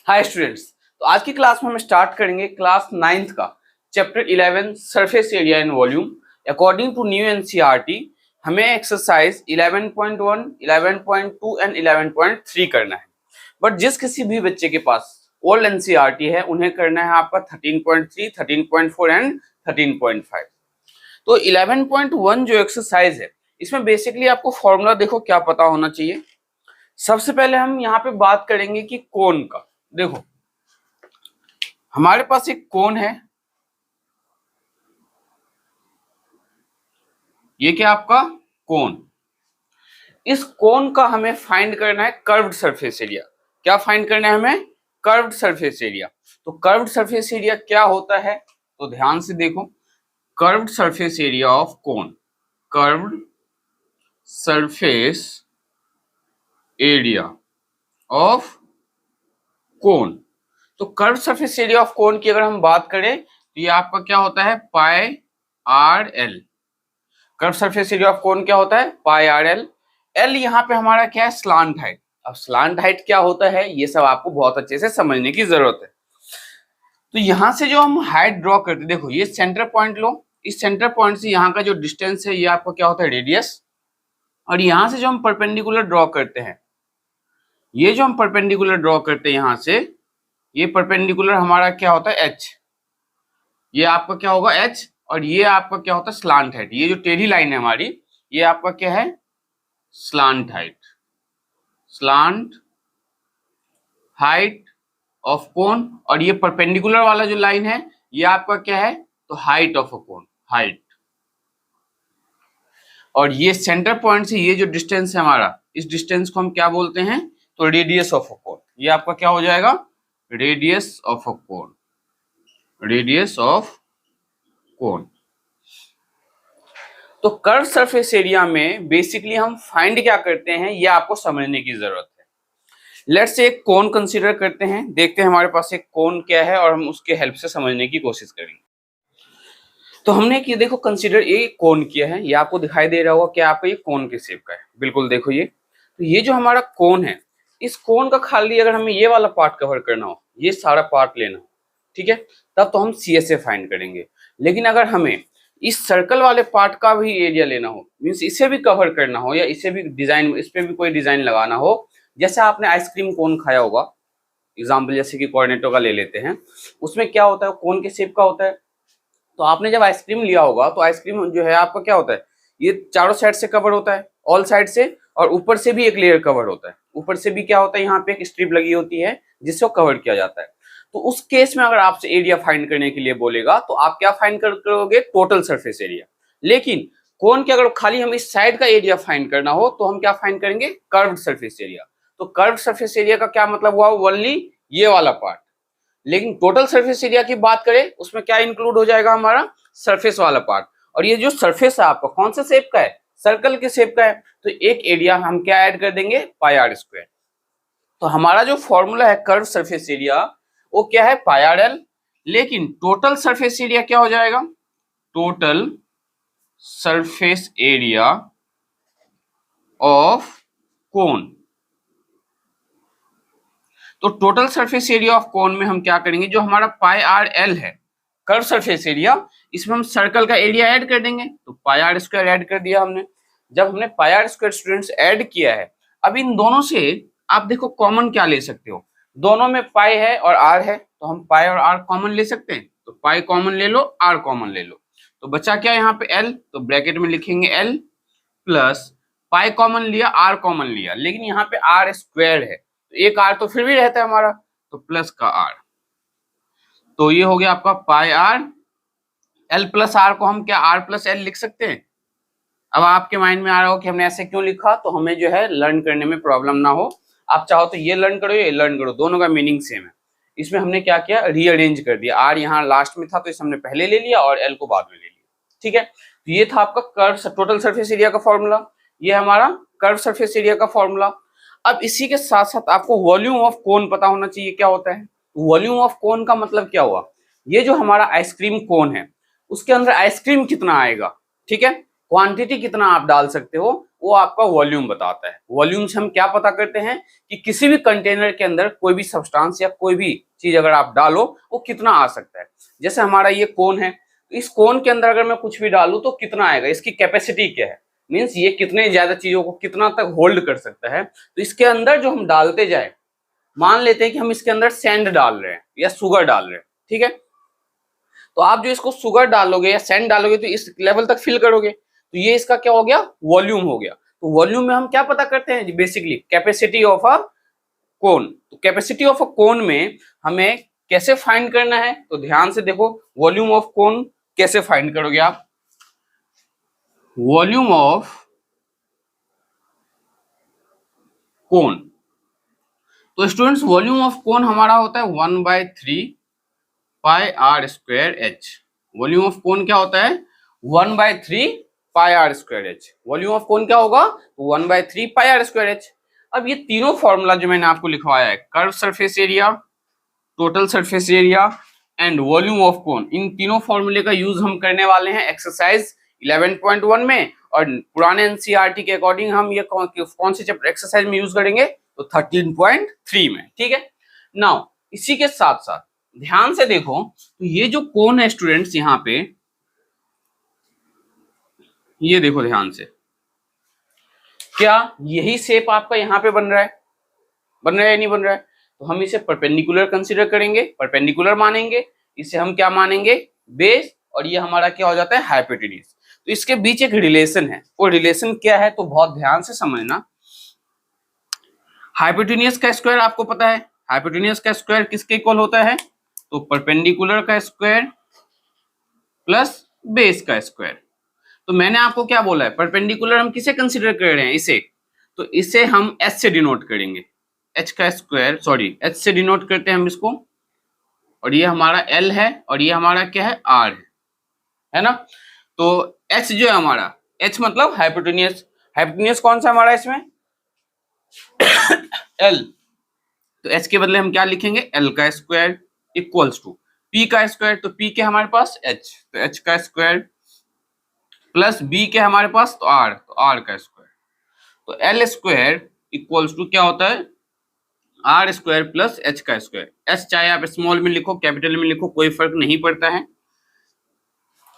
Hi students, तो आज की क्लास में हम स्टार्ट करेंगे क्लास 9th का chapter 11 surface area and volume. According to new NCERT हमें एक्सरसाइज 11.1, 11.2 एंड 11.3 करना है। बट जिस किसी भी बच्चे के पास ओल्ड एनसीईआरटी है उन्हें करना है आपका 13.3, 13.4 एंड 13.5। तो 11.1 जो एक्सरसाइज है इसमें बेसिकली आपको फॉर्मूला देखो क्या पता होना चाहिए। सबसे पहले हम यहाँ पे बात करेंगे कि कोण का। देखो हमारे पास एक कोण है, ये क्या आपका कोण। इस कोण का हमें फाइंड करना है कर्व्ड सरफेस एरिया। क्या फाइंड करना है हमें? Curved surface area. तो कर्व्ड सरफेस एरिया क्या होता है तो ध्यान से देखो, कर्व्ड सरफेस एरिया ऑफ कोण, कर्व्ड सरफेस एरिया ऑफ कोण। तो कर्व सरफेस एरिया ऑफ कोन की अगर हम बात करें तो ये आपका क्या होता है pi R L. Curve surface area of cone क्या होता है पाई आर एल। एल यहाँ पे हमारा क्या है स्लांट हाइट। अब स्लांट हाइट क्या होता है ये सब आपको बहुत अच्छे से समझने की जरूरत है। तो यहाँ से जो हम हाइट ड्रॉ करते, देखो ये सेंटर पॉइंट लो, इस सेंटर पॉइंट से यहाँ का जो डिस्टेंस है ये आपका क्या होता है रेडियस। और यहाँ से जो हम परपेंडिकुलर ड्रॉ करते हैं, ये जो हम परपेंडिकुलर ड्रॉ करते हैं यहाँ से, ये परपेंडिकुलर हमारा क्या होता है एच, ये आपका क्या होगा एच। और ये आपका क्या होता है स्लांट हाइट। ये जो टेढ़ी लाइन है हमारी ये आपका क्या है slant height, slant height of cone. और ये परपेंडिकुलर वाला जो लाइन है ये आपका क्या है तो height of a cone, height. और ये सेंटर पॉइंट से ये जो डिस्टेंस है हमारा, इस डिस्टेंस को हम क्या बोलते हैं तो रेडियस ऑफ अ कोन। ये आपका क्या हो जाएगा radius of a cone, radius of cone. तो कर्व सरफेस एरिया में बेसिकली हम फाइंड क्या करते हैं ये आपको समझने की जरूरत है। लेट्स से एक कोन कंसीडर करते हैं, देखते हैं हमारे पास एक कोन क्या है और हम उसके हेल्प से समझने की कोशिश करेंगे। तो हमने ये देखो कंसीडर ये कोन किया है, ये आपको दिखाई दे रहा होगा कि आपको ये कोन के शेप का है। बिल्कुल देखो ये, तो ये जो हमारा कोन है इस कोन का खाली अगर हमें ये वाला पार्ट कवर करना हो, ये सारा पार्ट लेना हो, ठीक है, तब तो हम CSA फाइंड करेंगे। लेकिन अगर हमें इस सर्कल वाले पार्ट का भी एरिया लेना हो, मीन्स इसे भी कवर करना हो या इसे भी डिजाइन, इस पे भी कोई डिजाइन लगाना हो, जैसे आपने आइसक्रीम कोन खाया होगा, एग्जाम्पल जैसे कि कॉर्नेटो का ले लेते हैं, उसमें क्या होता है कोन के शेप का होता है। तो आपने जब आइसक्रीम लिया होगा तो आइसक्रीम जो है आपका क्या होता है ये चारों साइड से कवर होता है, ऑल साइड से, और ऊपर से भी एक लेयर कवर होता है। ऊपर से भी क्या होता है यहाँ पे एक स्ट्रिप लगी होती है जिससे कवर किया जाता है। तो उस केस में अगर आपसे एरिया फाइंड करने के लिए बोलेगा तो आप क्या फाइंड करोगे टोटल सरफेस एरिया। लेकिन कोन के अगर खाली हम इस साइड का एरिया फाइंड करना हो तो हम क्या फाइंड करेंगे कर्व्ड सरफेस एरिया। तो कर्व्ड सरफेस एरिया का क्या मतलब हुआ ओनली ये वाला पार्ट। लेकिन टोटल सरफेस एरिया की बात करें उसमें क्या इंक्लूड हो जाएगा हमारा सरफेस वाला पार्ट। और ये जो सरफेस है आपका कौन से शेप का है सर्कल के शेप का है, तो एक एरिया हम क्या ऐड कर देंगे पाई आर स्क्वायर। तो हमारा जो फॉर्मूला है कर्व सरफेस एरिया वो क्या है पाई आर एल। लेकिन टोटल सरफेस एरिया क्या हो जाएगा total surface area of cone. तो total surface area of cone में हम क्या करेंगे जो हमारा पाई आर एल है कर्व सरफेस एरिया, इसमें हम सर्कल का एरिया ऐड कर देंगे। तो पाई आर स्क्वायर ऐड कर दिया हमने। जब हमने पाई आर स्क्वायर स्टूडेंट्स ऐड किया है, अब इन दोनों से आप देखो कॉमन क्या ले सकते हो, दोनों में पाई है और आर है तो हम पाई और आर कॉमन ले सकते हैं। तो पाई कॉमन ले लो, आर कॉमन ले लो, तो बचा क्या यहाँ पे एल, तो ब्रैकेट में लिखेंगे एल प्लस पाई कॉमन लिया आर कॉमन लिया, लेकिन यहाँ पे आर स्क्वायर है तो एक आर तो फिर भी रहता है हमारा, तो प्लस का आर। तो ये हो गया आपका पाई आर एल प्लस आर को हम क्या आर प्लस एल लिख सकते हैं। अब आपके माइंड में आ रहा हो कि हमने ऐसे क्यों लिखा, तो हमें जो है लर्न करने में प्रॉब्लम ना हो, आप चाहो तो ये लर्न करो ये लर्न करो, दोनों का मीनिंग सेम है। इसमें हमने क्या किया रीअरेंज कर दिया, आर यहाँ लास्ट में था तो इसे हमने पहले ले लिया और एल को बाद में ले लिया, ठीक है। तो ये था आपका कर्व टोटल सरफेस एरिया का फॉर्मूला, ये हमारा कर्व सरफेस एरिया का फॉर्मूला। अब इसी के साथ साथ आपको वॉल्यूम ऑफ कोन पता होना चाहिए क्या होता है। वॉल्यूम ऑफ कोन का मतलब क्या हुआ, ये जो हमारा आइसक्रीम कोन है उसके अंदर आइसक्रीम कितना आएगा, ठीक है, क्वांटिटी कितना आप डाल सकते हो वो आपका वॉल्यूम बताता है। वॉल्यूम से हम क्या पता करते हैं कि किसी भी कंटेनर के अंदर कोई भी सब्सटेंस या कोई भी चीज अगर आप डालो वो कितना आ सकता है। जैसे हमारा ये कोन है, तो इस कोन के अंदर अगर मैं कुछ भी डालूं तो कितना आएगा, इसकी कैपेसिटी क्या है, मीन्स ये कितने ज्यादा चीजों को कितना तक होल्ड कर सकता है। तो इसके अंदर जो हम डालते जाए, मान लेते हैं कि हम इसके अंदर सैंड डाल रहे हैं या शुगर डाल रहे हैं, ठीक है, तो आप जो इसको शुगर डालोगे या सैंड डालोगे तो इस लेवल तक फिल करोगे, तो ये इसका क्या हो गया, वॉल्यूम हो गया। तो वॉल्यूम में हम क्या पता करते हैं, बेसिकली कैपेसिटी ऑफ अ कोन। तो कैपेसिटी ऑफ अ कोन में हमें कैसे फाइंड करना है, तो ध्यान से देखो, वॉल्यूम ऑफ कोन कैसे फाइंड करोगे आप, वॉल्यूम ऑफ कोन। तो स्टूडेंट्स वॉल्यूम ऑफ कोन हमारा होता है 1/3 pi R square H. Volume of cone क्या होता है, 1/3 pi R square H. Volume of cone क्या होगा, 1/3 पाई आर स्क्वायर एच। अब ये तीनों फॉर्मूला जो मैंने आपको लिखवाया है, curve surface area, total surface area and volume of cone, इन तीनों फॉर्मूले का यूज हम करने वाले हैं एक्सरसाइज 11.1 में। और पुराने एनसीईआरटी के अकॉर्डिंग हम ये कौन से चैप्टर एक्सरसाइज में यूज करेंगे, तो 13.3 में, ठीक है। नाउ इसी के साथ साथ ध्यान से देखो, तो ये जो कोन है स्टूडेंट्स, यहाँ पे ये देखो ध्यान से, क्या यही शेप आपका यहाँ पे बन रहा है, बन रहा है या नहीं बन रहा है, तो हम इसे परपेंडिकुलर कंसीडर करेंगे, परपेंडिकुलर मानेंगे, इसे हम क्या मानेंगे, बेस, और ये हमारा क्या हो जाता है, हाइपोटेन्यूज। तो इसके बीच एक रिलेशन है, वो रिलेशन क्या है, तो बहुत ध्यान से समझना। हाइपोटेन्यूज का स्क्वायर आपको पता है, हाइपोटेन्यूज का स्क्वायर किसके इक्वल होता है, तो परपेंडिकुलर का स्क्वायर प्लस बेस का स्क्वायर। तो मैंने आपको क्या बोला है, परपेंडिकुलर हम किसे कंसीडर कर रहे हैं, इसे, तो इसे हम एच से डिनोट करेंगे, एच का स्क्वायर, सॉरी एच से डिनोट करते हैं हम इसको, और ये हमारा एल है और ये हमारा क्या है, आर है ना। तो एच जो है हमारा, एच मतलब हाइपोटेन्यूज, हाइपोटेन्यूज कौन सा हमारा इसमें, एल। तो एच के बदले हम क्या लिखेंगे, एल का स्क्वायर इक्वल्स टू पी का स्क्वायर, तो पी के हमारे पास एच, तो एच का स्क्वायर प्लस बी के हमारे पास तो आर का स्क्वायर, तो एल स्क्वायर इक्वल्स टू क्या होता है, आर स्क्वायर प्लस एच का स्क्वायर। एच चाहे आप स्मॉल में लिखो कैपिटल में लिखो कोई फर्क नहीं पड़ता है।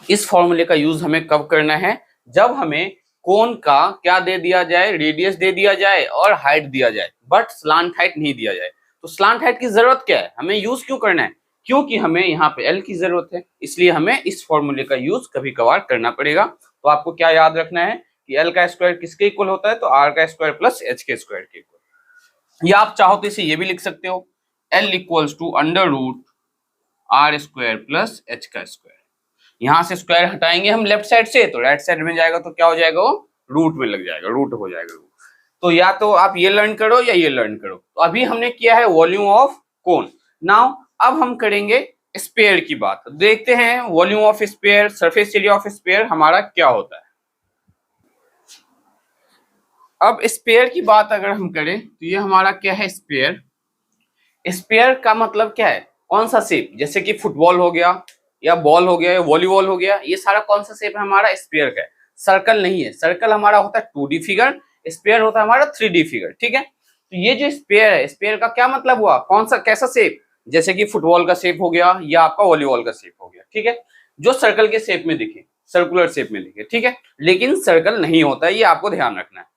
इस फॉर्मूले का यूज हमें कब करना है, जब हमें कोन का क्या दे दिया जाए, रेडियस दे दिया जाए और हाइट दिया जाए, बट स्लांट हाइट नहीं दिया जाए। तो स्लांट हाइट की जरूरत क्या है, हमें यूज क्यों करना है, क्योंकि हमें यहाँ पे एल की जरूरत है, इसलिए हमें इस फॉर्मूले का यूज कभी कभार करना पड़ेगा। तो आपको क्या याद रखना है कि एल का स्क्वायर किसके इक्वल होता है, तो आर का स्क्वायर प्लस एच के स्क्वायर के इक्वल। या आप चाहो तो इसे ये भी लिख सकते हो, L equals to under root R square plus H का स्क्वायर। यहां से स्क्वायर हटाएंगे हम लेफ्ट साइड से, तो राइट साइड में जाएगा तो क्या हो जाएगा, वो रूट में लग जाएगा, रूट हो जाएगा रूट। तो या तो आप ये लर्न करो या ये लर्न करो। तो अभी हमने किया है वॉल्यूम ऑफ कोन। नाउ अब हम करेंगे स्फीयर की बात। देखते हैं volume of sphere, surface area of sphere हमारा क्या होता है। अब स्फीयर की बात अगर हम करें तो ये हमारा क्या है, स्फीयर। स्फीयर का मतलब क्या है, कौन सा शेप, जैसे कि फुटबॉल हो गया या बॉल हो गया या वॉलीबॉल हो गया, ये सारा कौन सा शेप है हमारा, स्फीयर का है। सर्कल नहीं है, सर्कल हमारा होता है 2D फिगर, स्फीयर होता है हमारा 3D फिगर, ठीक है। तो ये जो स्फीयर है, स्फीयर का क्या मतलब हुआ, कौन सा कैसा शेप, जैसे कि फुटबॉल का शेप हो गया या आपका वॉलीबॉल का शेप हो गया, ठीक है, जो सर्कल के शेप में दिखे, सर्कुलर शेप में दिखे, ठीक है, लेकिन सर्कल नहीं होता है, ये आपको ध्यान रखना है।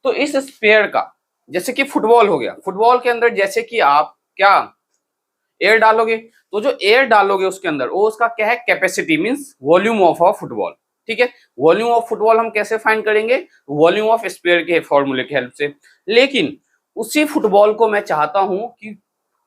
तो इस स्फीयर का, जैसे कि फुटबॉल हो गया, फुटबॉल के अंदर जैसे कि आप क्या एयर डालोगे, तो जो एयर डालोगे उसके अंदर वो उसका क्या है, capacity means volume of a football, ठीक है। वॉल्यूम ऑफ फुटबॉल हम कैसे फाइंड करेंगे, वॉल्यूम ऑफ स्फीयर के फॉर्मूले की हेल्प से। लेकिन उसी फुटबॉल को मैं चाहता हूं कि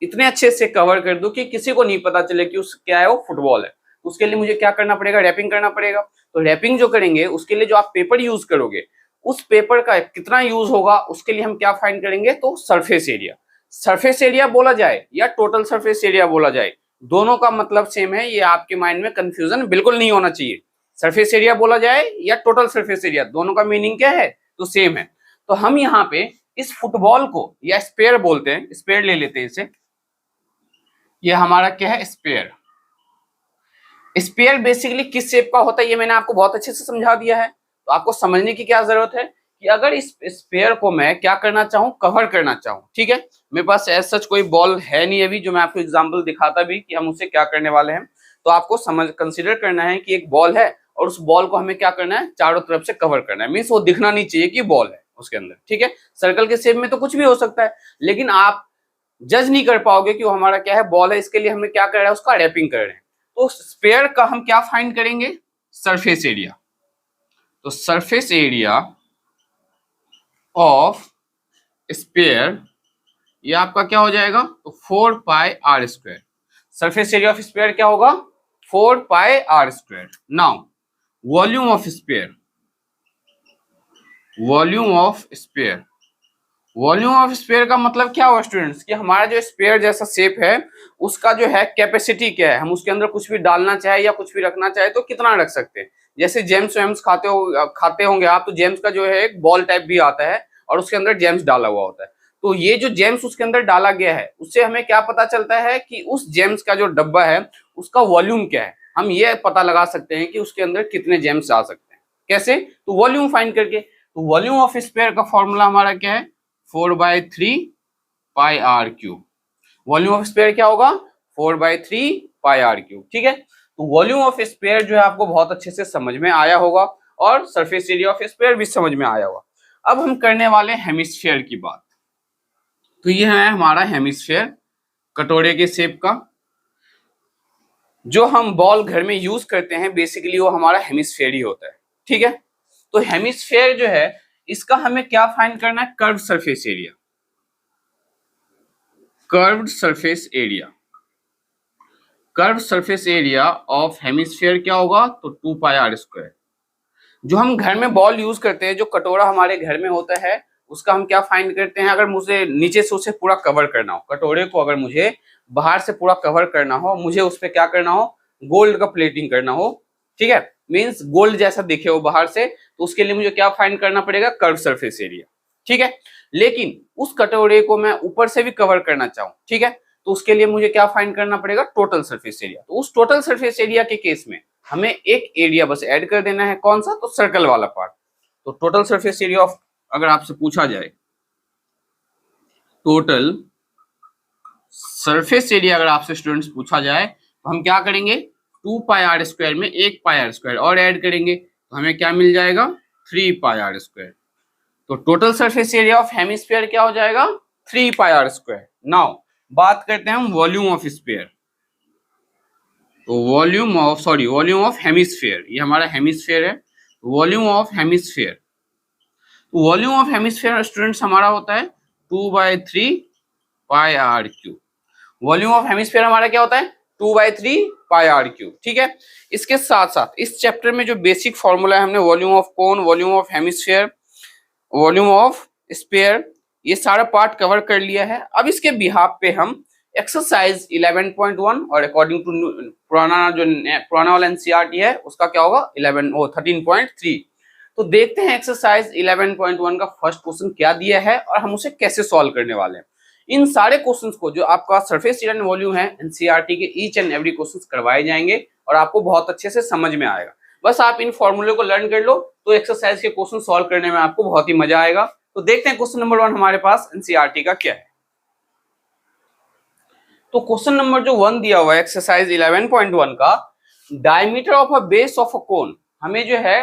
इतने अच्छे से कवर कर दूं कि किसी को नहीं पता चले कि उस क्या है, वो फुटबॉल है। उसके लिए मुझे क्या करना पड़ेगा, रैपिंग करना पड़ेगा। तो रैपिंग जो करेंगे उसके लिए जो आप पेपर यूज करोगे, उस पेपर का कितना यूज होगा, उसके लिए हम क्या फाइंड करेंगे, तो सरफेस एरिया। सरफेस एरिया बोला जाए या टोटल सरफेस एरिया बोला जाए, दोनों का मतलब सेम है, ये आपके माइंड में कंफ्यूजन बिल्कुल नहीं होना चाहिए। सरफेस एरिया बोला जाए या टोटल सरफेस एरिया, दोनों का मीनिंग क्या है, तो सेम है। तो हम यहाँ पे इस फुटबॉल को या स्पेयर बोलते हैं, स्पेयर ले लेते हैं इसे, ये हमारा क्या है, स्पेयर। स्पेयर बेसिकली किस शेप का होता है ये मैंने आपको बहुत अच्छे से समझा दिया है, तो आपको समझने की क्या जरूरत है, कि अगर इस स्फीयर को मैं क्या करना चाहूँ, कवर करना चाहूँ, ठीक है, मेरे पास एज सच कोई बॉल है नहीं अभी जो मैं आपको एग्जांपल दिखाता भी कि हम उसे क्या करने वाले हैं, तो आपको समझ कंसीडर करना है कि एक बॉल है और उस बॉल को हमें क्या करना है, चारों तरफ से कवर करना है, मीन्स वो दिखना नहीं चाहिए कि बॉल है उसके अंदर, ठीक है। सर्कल के शेप में तो कुछ भी हो सकता है, लेकिन आप जज नहीं कर पाओगे कि वो हमारा क्या है, बॉल है, इसके लिए हमें क्या कर रहा है, उसका रैपिंग कर रहे हैं। तो स्फीयर का हम क्या फाइंड करेंगे, सरफेस एरिया। तो सरफेस एरिया ऑफ स्फीयर ये आपका क्या हो जाएगा, तो 4 pi R square. Surface area of sphere क्या होगा, 4 pi R square. Now volume of sphere, volume of sphere, volume of sphere का मतलब क्या हुआ स्टूडेंट्स, कि हमारा जो स्फीयर जैसा शेप है उसका जो है कैपेसिटी क्या है, हम उसके अंदर कुछ भी डालना चाहे या कुछ भी रखना चाहे तो कितना रख सकते हैं। जैसे जेम्स वेम्स खाते होंगे आप, तो जेम्स का जो है एक बॉल टाइप भी आता है और उसके अंदर जेम्स डाला हुआ होता है। तो ये जो जेम्स उसके अंदर डाला गया है उससे हमें क्या पता चलता है कि उस जेम्स का जो डब्बा है उसका वॉल्यूम क्या है। हम ये पता लगा सकते हैं कि उसके अंदर कितने जेम्स आ सकते हैं। कैसे, तो वॉल्यूम फाइंड करके। तो वॉल्यूम ऑफ स्फीयर का फॉर्मूला हमारा क्या है, 4/3 pi R cube. Volume of sphere क्या होगा, 4/3 पाई आर क्यूब, ठीक है। तो वॉल्यूम ऑफ स्फीयर जो है आपको बहुत अच्छे से समझ में आया होगा और सरफेस एरिया ऑफ स्फीयर भी समझ में आया होगा। अब हम करने वाले हेमिस्फीयर की बात। तो ये है हमारा हेमिस्फीयर, कटोरे के शेप का। जो हम बॉल घर में यूज करते हैं बेसिकली वो हमारा हेमिस्फीयर ही होता है, ठीक है। तो हेमिस्फीयर जो है इसका हमें क्या फाइंड करना है, curve surface area, curved surface area. Curve surface area of hemisphere क्या होगा, तो 2 पाई आर स्क्वायर। जो हम घर में बॉल यूज करते हैं, जो कटोरा हमारे घर में होता है उसका हम क्या फाइंड करते हैं, अगर मुझे नीचे से उसे पूरा कवर करना हो, कटोरे को अगर मुझे बाहर से पूरा कवर करना हो, मुझे उस पर क्या करना हो, गोल्ड का प्लेटिंग करना हो, ठीक है, मीन्स गोल्ड जैसा दिखे वो बाहर से, तो उसके लिए मुझे क्या फाइंड करना पड़ेगा, कर्व सरफेस एरिया, ठीक है। लेकिन उस कटोरे को मैं ऊपर से भी कवर करना चाहूँ, ठीक है, तो उसके लिए मुझे क्या फाइंड करना पड़ेगा, टोटल सरफेस एरिया। तो उस टोटल सरफेस एरिया के केस में हमें एक एरिया बस ऐड कर देना है, कौन सा, तो सर्कल वाला पार्ट। तो टोटल सरफेस एरिया ऑफ, अगर आपसे पूछा जाए टोटल सरफेस एरिया, अगर आपसे स्टूडेंट्स पूछा जाए तो हम क्या करेंगे, 2 पाई आर स्क्वायर में 1 पाई आर स्क्वायर और ऐड करेंगे तो हमें क्या मिल जाएगा, 3 पाई आर स्क्वायर। तो total surface area of hemisphere क्या हो जाएगा, 3 पाई आर स्क्वायर। नाउ बात करते हैं हम वॉल्यूम ऑफ स्फीयर। तो वॉल्यूम ऑफ हेमिस्फीयर, ये हमारा हेमिस्फीयर है, volume of hemisphere. Volume of hemisphere students हमारा होता है 2/3 pi R cube. Volume of hemisphere हमारा क्या होता है, 2/3 पाई आर क्यूब, ठीक है। इसके साथ साथ इस चैप्टर में जो बेसिक फॉर्मूला है हमने volume of cone, volume of hemisphere, volume of sphere, ये सारा पार्ट कवर कर लिया है। अब इसके बिहाफ पे हम एक्सरसाइज 11.1 और अकॉर्डिंग टू पुराना वाला एनसीईआरटी है उसका क्या होगा 13.3। तो देखते हैं एक्सरसाइज 11.1 का फर्स्ट क्वेश्चन क्या दिया है और हम उसे कैसे सॉल्व करने वाले हैं। इन सारे क्वेश्चंस को जो आपका सरफेस एरिया एंड वॉल्यूम है एनसीईआरटी के ईच एंड एवरी क्वेश्चंस करवाए जाएंगे और आपको बहुत अच्छे से समझ में आएगा। बस आप इन फॉर्मूले को लर्न कर लो तो एक्सरसाइज के क्वेश्चन सॉल्व करने में आपको बहुत ही मजा आएगा। तो देखते हैं क्वेश्चन नंबर 1 हमारे पास एनसीईआरटी का क्या है। तो क्वेश्चन नंबर जो 1 दिया हुआ है एक्सरसाइज 11.1 का, diameter of a base of a cone, हमें जो है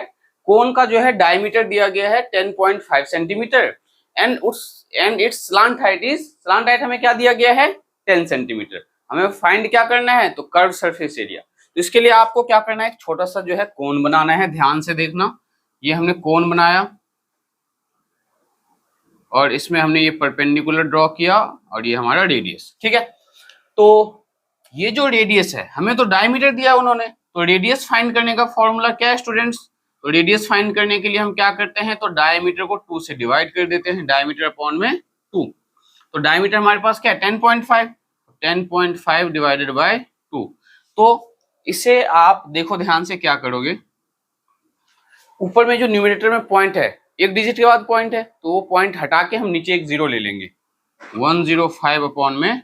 कोन का जो है डायमीटर दिया गया है 10.5 centimetre and it's slant height हमें क्या दिया गया है 10 सेंटीमीटर। हमें फाइंड क्या करना है, तो कर्व सरफेस एरिया। तो इसके लिए आपको क्या करना है, एक छोटा सा जो है कोन बनाना है, ध्यान से देखना। ये हमने कोन बनाया और इसमें हमने ये परपेंडिकुलर ड्रॉ किया और ये हमारा रेडियस, ठीक है। तो ये जो रेडियस है हमें तो डायमीटर दिया उन्होंने, तो रेडियस फाइंड करने का फॉर्मूला क्या है स्टूडेंट्स, तो रेडियस फाइंड करने के लिए हम क्या करते हैं, तो डायमीटर को 2 से डिवाइड कर देते हैं, डायमीटर अपॉन में 2। तो डायमीटर हमारे पास क्या है 10.5, 10.5 डिवाइडेड बाय 2। तो इसे आप देखो ध्यान से क्या करोगे, ऊपर में जो न्यूमरेटर में पॉइंट है, एक डिजिट के बाद पॉइंट है, तो वो पॉइंट हटा के हम नीचे एक जीरो ले लेंगे, 105 अपॉन में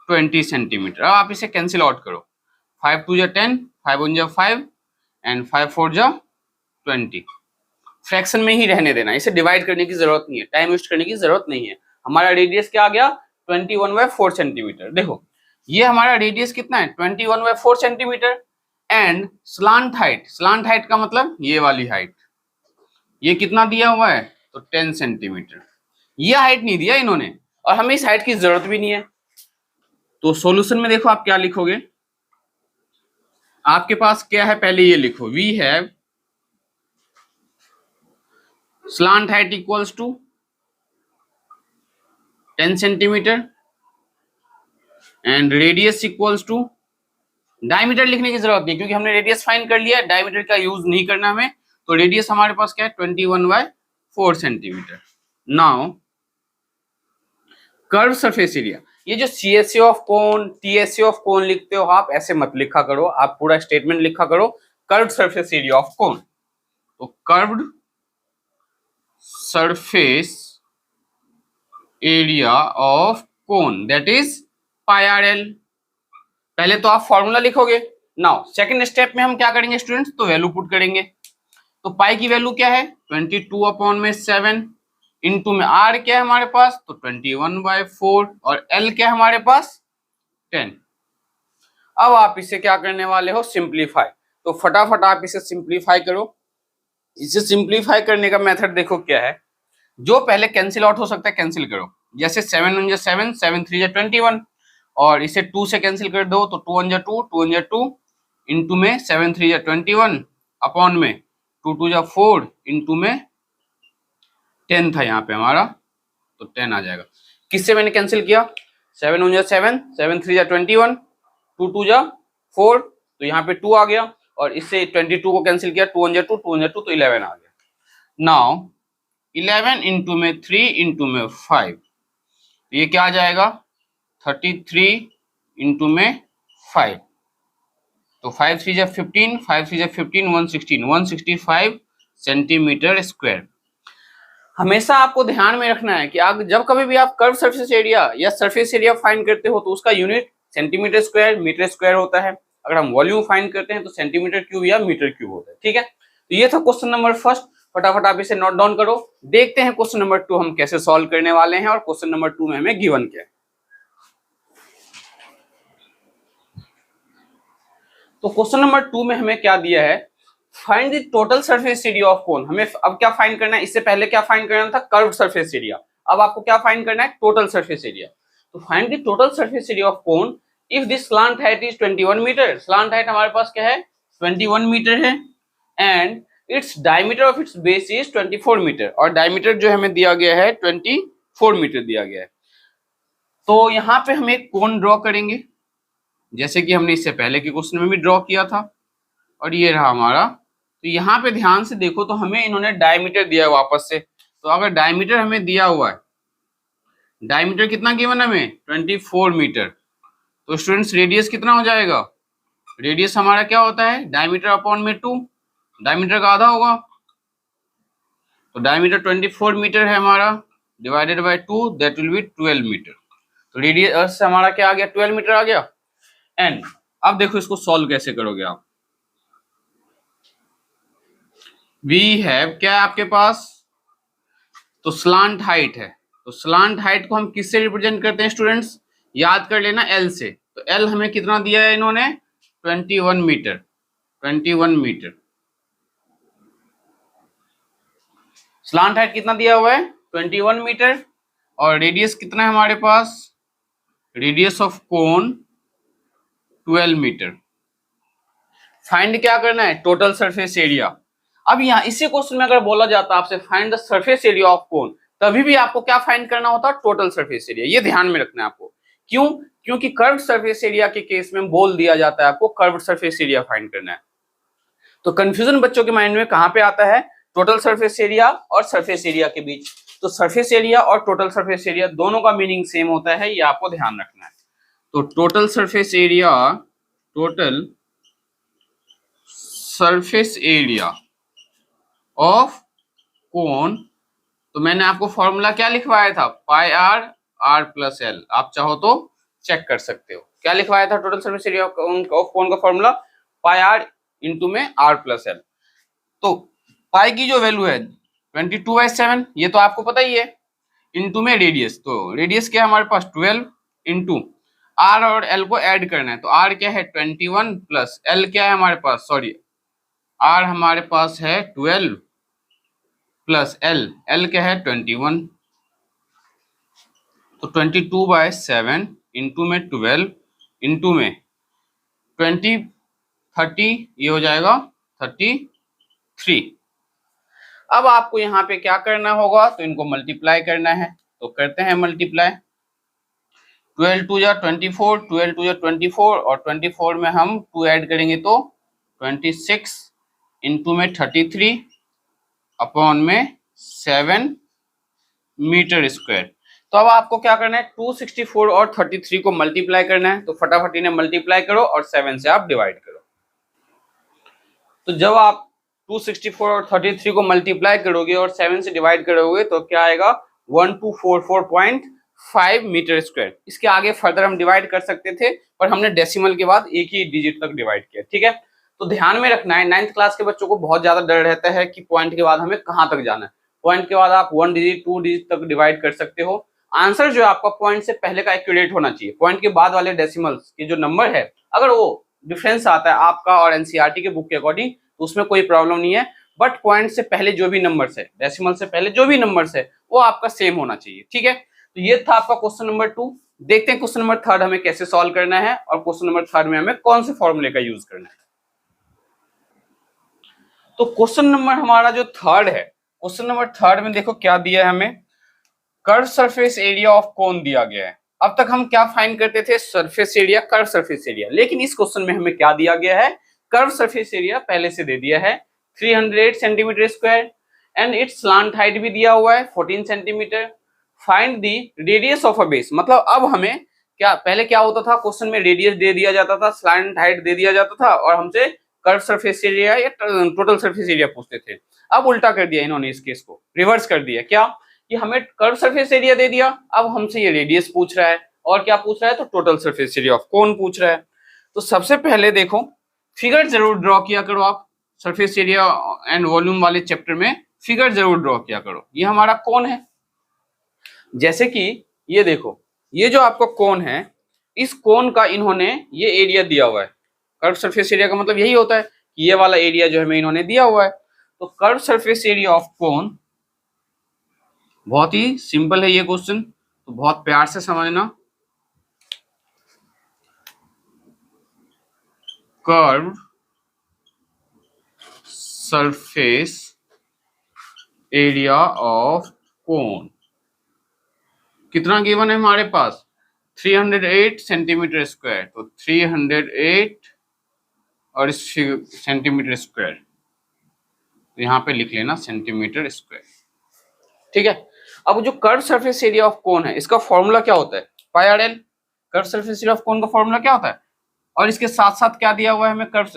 20 सेंटीमीटर। अब आप इसे कैंसिल आउट करो, 5 2 जा 10, 5 1 जा 5 एंड 5 4 जा 20, फ्रैक्शन में ही रहने देना, इसे डिवाइड करने की जरूरत नहीं है, टाइम वेस्ट करने की जरूरत नहीं है। हमारा रेडियस क्या आ गया 21/4 सेंटीमीटर। देखो ये हमारा रेडियस कितना है 21/4 सेंटीमीटर एंड स्लांट हाइट का मतलब ये वाली हाइट, ये कितना दिया हुआ है तो 10 सेंटीमीटर। ये हाइट नहीं दिया इन्होंने और हमें इस हाइट की जरूरत भी नहीं है। तो सॉल्यूशन में देखो आप क्या लिखोगे, आपके पास क्या है पहले ये लिखो, we have slant height equals to 10 centimetre and radius equals to, diameter लिखने की जरूरत नहीं क्योंकि हमने रेडियस फाइंड कर लिया, डायमीटर का यूज नहीं करना हमें। तो रेडियस हमारे पास क्या है 21/4 centimetre. Now curve surface area, ये जो CSA of cone TSA of cone लिखते हो आप ऐसे मत लिखा करो, आप पूरा स्टेटमेंट लिखा करो curved surface area of cone. तो curved surface area of cone that is πRL। पहले तो आप फॉर्मूला लिखोगे। नाउ सेकंड स्टेप में हम क्या करेंगे स्टूडेंट्स, तो वैल्यू पुट करेंगे। तो पाई की वैल्यू क्या है 22/7 इंटू में आर क्या है हमारे पास तो 21/4 और एल क्या है हमारे पास 10। अब आप इसे क्या करने वाले हो सिंप्लीफाई, तो फटाफट आप इसे सिंप्लीफाई करो। इसे सिंप्लीफाई करने का मेथड देखो क्या है, जो पहले कैंसिल आउट हो सकता है कैंसिल करो, जैसे 7 1 7 7 3 21 और इसे 2 से कैंसिल कर दो तो 2 1 2 2 1 2 इंटू में 7 3 21 अपॉन में 2 2 4 इंटू में 10 था यहाँ पे हमारा तो 10 आ जाएगा। किससे मैंने कैंसिल किया 7 1 7 7 3 21 2 2 4 तो यहाँ पे 2 आ गया और इससे 22 को कैंसिल किया 2 1 2 2 1 2 तो 11 आ गया। नाउ 11 इंटू में 3 इंटू में 5 तो ये क्या आ जाएगा 33 इंटू में 5 तो 5 3 15 5 3 15 165 सेंटीमीटर स्क्वायर। हमेशा आपको ध्यान में रखना है कि आप जब कभी भी आप कर्व सरफेस एरिया या सरफेस एरिया फाइंड करते हो तो उसका unit centimetre square metre square होता है। अगर हम वॉल्यूम फाइंड करते हैं तो सेंटीमीटर क्यूब या मीटर क्यूब होता है। ठीक है, तो ये था क्वेश्चन नंबर फर्स्ट, फटाफट आप इसे नोट डाउन करो। देखते हैं क्वेश्चन नंबर 2 हम कैसे सॉल्व करने वाले हैं और क्वेश्चन नंबर 2 में हमें गिवन क्या है। तो क्वेश्चन नंबर 2 में हमें क्या दिया है, find the total surface area of कोन। हमें अब क्या फाइंड करना है, इससे पहले क्या फाइंड करना था कर्व्ड सरफेस एरिया, अब आपको क्या फाइंड करना है टोटल सरफेस एरिया। तो find the total surface area of cone if this slant height is 21 metre. Slant height हमारे पास क्या है 21 मीटर है and its diameter of its base is 24 metre और डायमीटर जो हमें दिया गया है 24 मीटर दिया गया है। तो यहाँ पे हम एक कोन ड्रॉ करेंगे जैसे कि हमने इससे पहले के क्वेश्चन में भी ड्रॉ किया था और ये रहा हमारा। तो यहाँ पे ध्यान से देखो तो हमें इन्होंने डायमीटर दिया है वापस से, तो अगर डायमीटर हमें दिया हुआ है, डायमीटर कितना गिवन हमें 24 मीटर, तो स्टूडेंट्स रेडियस कितना हो जाएगा, रेडियस हमारा क्या होता है डायमीटर अपॉन में 2, डायमीटर का आधा होगा तो डायमीटर 24 मीटर है हमारा divided by 2 that will be 12 metre. तो रेडियस हमारा क्या आ गया 12 मीटर आ गया। एंड अब देखो इसको सॉल्व कैसे करोगे आप। वी हैव क्या है आपके पास तो स्लांट हाइट है, तो स्लांट हाइट को हम किससे रिप्रेजेंट करते हैं स्टूडेंट्स, याद कर लेना एल से। तो एल हमें कितना दिया है इन्होंने 21 मीटर, 21 मीटर। स्लांट हाइट कितना दिया हुआ है 21 मीटर और रेडियस कितना है हमारे पास, radius of cone 12 metre. Find क्या करना है टोटल सरफेस एरिया। अब यहाँ इसी क्वेश्चन में अगर बोला जाता आपसे find the surface area of कोन, तभी भी आपको क्या फाइंड करना होता टोटल सरफेस एरिया। ये ध्यान में रखना है आपको, क्यों, क्योंकि कर्व्ड सरफेस एरिया के केस में बोल दिया जाता है आपको कर्व्ड सरफेस एरिया फाइंड करना है। तो कंफ्यूजन बच्चों के माइंड में कहां पे आता है टोटल सरफेस एरिया और सरफेस एरिया के बीच। तो सरफेस एरिया और टोटल सरफेस एरिया दोनों का मीनिंग सेम होता है, ये आपको ध्यान रखना है। तो total surface area, total surface area of cone, तो मैंने आपको फॉर्मूला क्या लिखवाया था पाई आर आर प्लस एल, आप चाहो तो चेक कर सकते हो क्या लिखवाया था total surface area of cone का फॉर्मूला पाई आर इंटू में आर प्लस एल। तो पाई की जो वैल्यू है 22/7, ये तो आपको पता ही है, इनटू में रेडियस, तो रेडियस क्या है हमारे पास 12 इंटू आर और एल को ऐड करना है, तो आर क्या है 21 प्लस एल क्या है हमारे पास, सॉरी आर हमारे पास है 12 प्लस एल, एल क्या है 21, तो 22/7 इंटू में 12 इंटू में 20 30, ये हो जाएगा 33। अब आपको यहाँ पे क्या करना होगा, तो इनको मल्टीप्लाई करना है, तो करते हैं मल्टीप्लाई। 12 टू जा 24, 12 टू जा 24 और 24 में हम 2 ऐड करेंगे तो 26 इंटू में 33 अपॉन में 7 मीटर स्क्वायर। तो अब आपको क्या करना है, 264 और 33 को मल्टीप्लाई करना है, तो फटाफट इन्हें मल्टीप्लाई करो और 7 से आप डिवाइड करो। तो जब आप 264 और 33 को मल्टीप्लाई करोगे और 7 से डिवाइड करोगे तो क्या आएगा 1244.5 मीटर स्क्वायर। इसके आगे फर्दर हम डिवाइड कर सकते थे, पर हमने डेसिमल के बाद एक ही डिजिट तक डिवाइड किया, ठीक है। तो ध्यान में रखना है, 9th क्लास के बच्चों को बहुत ज्यादा डर रहता है कि पॉइंट के बाद हमें कहां तक जाना है। पॉइंट के बाद आप 1 डिजिट 2 डिजिट तक डिवाइड कर सकते हो। आंसर जो है आपका पॉइंट से पहले का एक्यूरेट होना चाहिए। पॉइंट के बाद वाले डेसिमल्स के जो नंबर है, अगर वो डिफरेंस आता है आपका और एनसीईआरटी के बुक के अकॉर्डिंग, तो उसमें कोई प्रॉब्लम नहीं है, बट पॉइंट से पहले जो भी नंबर्स है, डेसिमल से पहले जो भी नंबर्स है, वो आपका सेम होना चाहिए, ठीक है। तो ये था आपका क्वेश्चन नंबर 2। देखते हैं क्वेश्चन नंबर 3 हमें कैसे सॉल्व करना है और क्वेश्चन नंबर 3 में हमें कौन से फॉर्मूले का यूज करना है। तो क्वेश्चन नंबर हमारा जो 3 है, क्वेश्चन नंबर 3 में देखो क्या दिया है हमें, कर्व सरफेस एरिया ऑफ कोन दिया गया है। अब तक हम क्या फाइंड करते थे, surface area, curve surface area, लेकिन इस क्वेश्चन में हमें क्या दिया गया है, कर्व सरफेस एरिया पहले से दे दिया है 308 centimetre square and it's slant height भी दिया हुआ है 14 centimetre. Find the radius of a base, मतलब अब हमें क्या, पहले क्या होता था क्वेश्चन में, रेडियस दे दिया जाता था, स्लांट हाइट दे दिया जाता था और हमसे कर्व सरफेस एरिया या टोटल सरफेस एरिया पूछते थे। अब उल्टा कर दिया इन्होंने, इस केस को रिवर्स कर दिया, क्या कि हमें कर्व सरफेस एरिया दे दिया, अब हमसे ये रेडियस पूछ रहा है और क्या पूछ रहा है, तो टोटल सरफेस एरिया ऑफ कोन पूछ रहा है। तो सबसे पहले देखो फिगर जरूर ड्रॉ किया करो आप, सरफेस एरिया एंड वॉल्यूम वाले चैप्टर में फिगर जरूर ड्रॉ किया करो। ये हमारा कोन है, जैसे कि ये देखो, ये जो आपका कोन है, इस कोन का इन्होंने ये एरिया दिया हुआ है। कर्व सरफेस एरिया का मतलब यही होता है कि ये वाला एरिया जो हमें इन्होंने दिया हुआ है। तो कर्व सरफेस एरिया ऑफ कोन, बहुत ही सिंपल है ये क्वेश्चन, तो बहुत प्यार से समझना। कर्व सरफेस एरिया ऑफ कोन कितना गिवन है हमारे पास, 308 सेंटीमीटर स्क्वायर, तो 308 और इस सेंटीमीटर स्क्वायर, तो यहाँ पे लिख लेना सेंटीमीटर स्क्वायर, ठीक है। अब जो curve surface area of cone है, इसका फॉर्मूला क्या होता है, pi R L. Curve surface area of cone का फॉर्मूला क्या होता है, और इसके साथ साथ क्या दिया हुआ है हमें, कर्व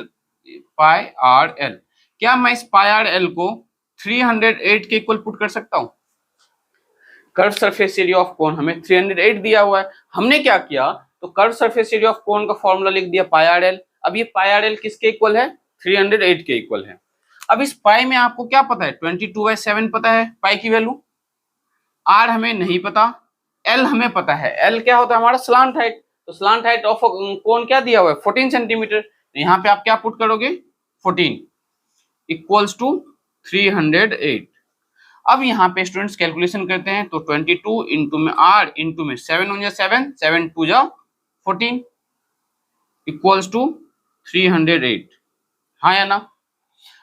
पाई आर एल। क्या मैं इस पाई आर एल को 308 के इक्वल पुट कर सकता हूं, कर्व सरफेस एरिया ऑफ कोन हमें 308 दिया हुआ है, हमने क्या किया, तो curve surface area of cone का फॉर्मूला लिख दिया पाई आर एल। अब ये पाई आर एल किसके इक्वल है, 308 के इक्वल है। अब इस पाई में आपको क्या पता है, 22/7 पता है पाई की वैल्यू, आर हमें नहीं पता, एल हमें पता है, एल क्या होता है हमारा स्लांट हाइट, तो स्लांट हाइट ऑफ कोन क्या दिया हुआ है 14 सेंटीमीटर, तो यहाँ पे आप क्या पुट करोगे 14 इक्वल्स टू 308। अब यहाँ पे स्टूडेंट्स कैलकुलेशन करते हैं, तो 22 इंटू में आर इंटू में 7 1 7 7 2 14 इक्वल्स टू 308, हाँ या ना।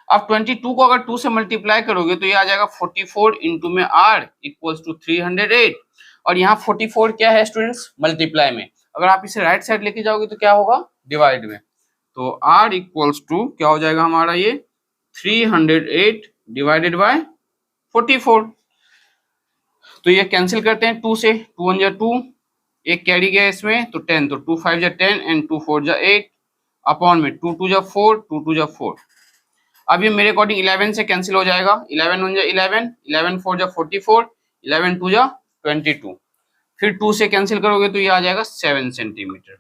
अब 22 को अगर 2 से मल्टीप्लाई करोगे तो ये आ जाएगा 44 इंटू में आर इक्वल्स टू 308, और यहाँ 44 क्या है स्टूडेंट्स, मल्टीप्लाई में, अगर आप इसे राइट साइड लेके जाओगे तो क्या होगा, डिवाइड में, तो आर इक्वल्स टू क्या हो जाएगा हमारा ये 308 डिवाइडेड बाय 44। तो ये कैंसिल करते हैं 2 से, 2 1 2, एक कैरी गया इसमें, तो 10, तो 2 5 10 एंड 2 4 8 अपॉन में 2 2 4, 2 2 4। अब ये मेरे अकॉर्डिंग 11 से कैंसिल हो जाएगा, 11 1 11, 11 4 44, 11 2 22, फिर 2 से कैंसिल करोगे तो ये आ जाएगा 7 सेंटीमीटर।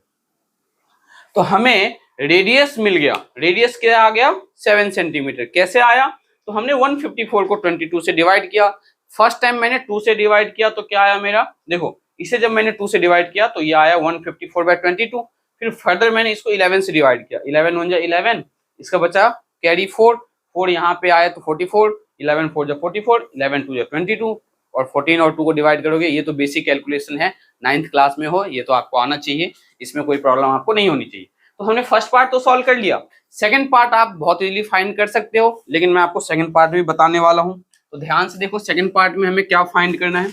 तो हमें रेडियस मिल गया, रेडियस क्या आ गया 7 सेंटीमीटर। कैसे आया, तो हमने 154 को 22 से डिवाइड किया। फर्स्ट टाइम मैंने 2 से डिवाइड किया तो क्या आया मेरा, देखो इसे जब मैंने 2 से डिवाइड किया तो ये आया 154/22। फिर फर्दर मैंने इसको 11 से डिवाइड किया, 11 1 जा 11, इसका बचा कैरी 4 यहाँ पे आया तो 44, 11 4 जा 44, 11 2 जा 22 और 14 और 2 को डिवाइड करोगे। ये तो बेसिक कैलकुलेशन है, 9th क्लास में हो, ये तो आपको आना चाहिए, इसमें कोई प्रॉब्लम आपको नहीं होनी चाहिए। तो हमने फर्स्ट पार्ट तो सॉल्व कर लिया। सेकंड पार्ट आप बहुत इजीली फाइंड कर सकते हो, लेकिन मैं आपको सेकंड पार्ट भी बताने वाला हूं, तो ध्यान से देखो सेकंड पार्ट में हमें क्या फाइंड करना है।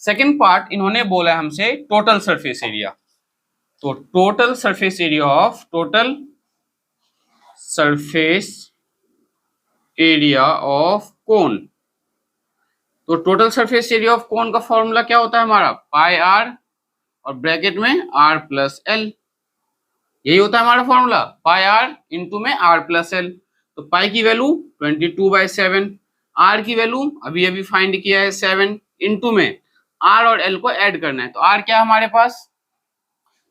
सेकंड पार्ट इन्होंने बोला हमसे टोटल सरफेस एरिया, तो total surface area of cone. तो total surface area of cone का फॉर्मूला क्या होता है हमारा, पाई आर और ब्रैकेट में आर प्लस एल, यही होता है हमारा फॉर्मूला, पाई आर इंटू में आर प्लस एल। तो पाई की वैल्यू 22/7, आर की वैल्यू अभी अभी फाइंड किया है 7, इंटू में आर और एल को ऐड करना है। तो आर क्या है हमारे पास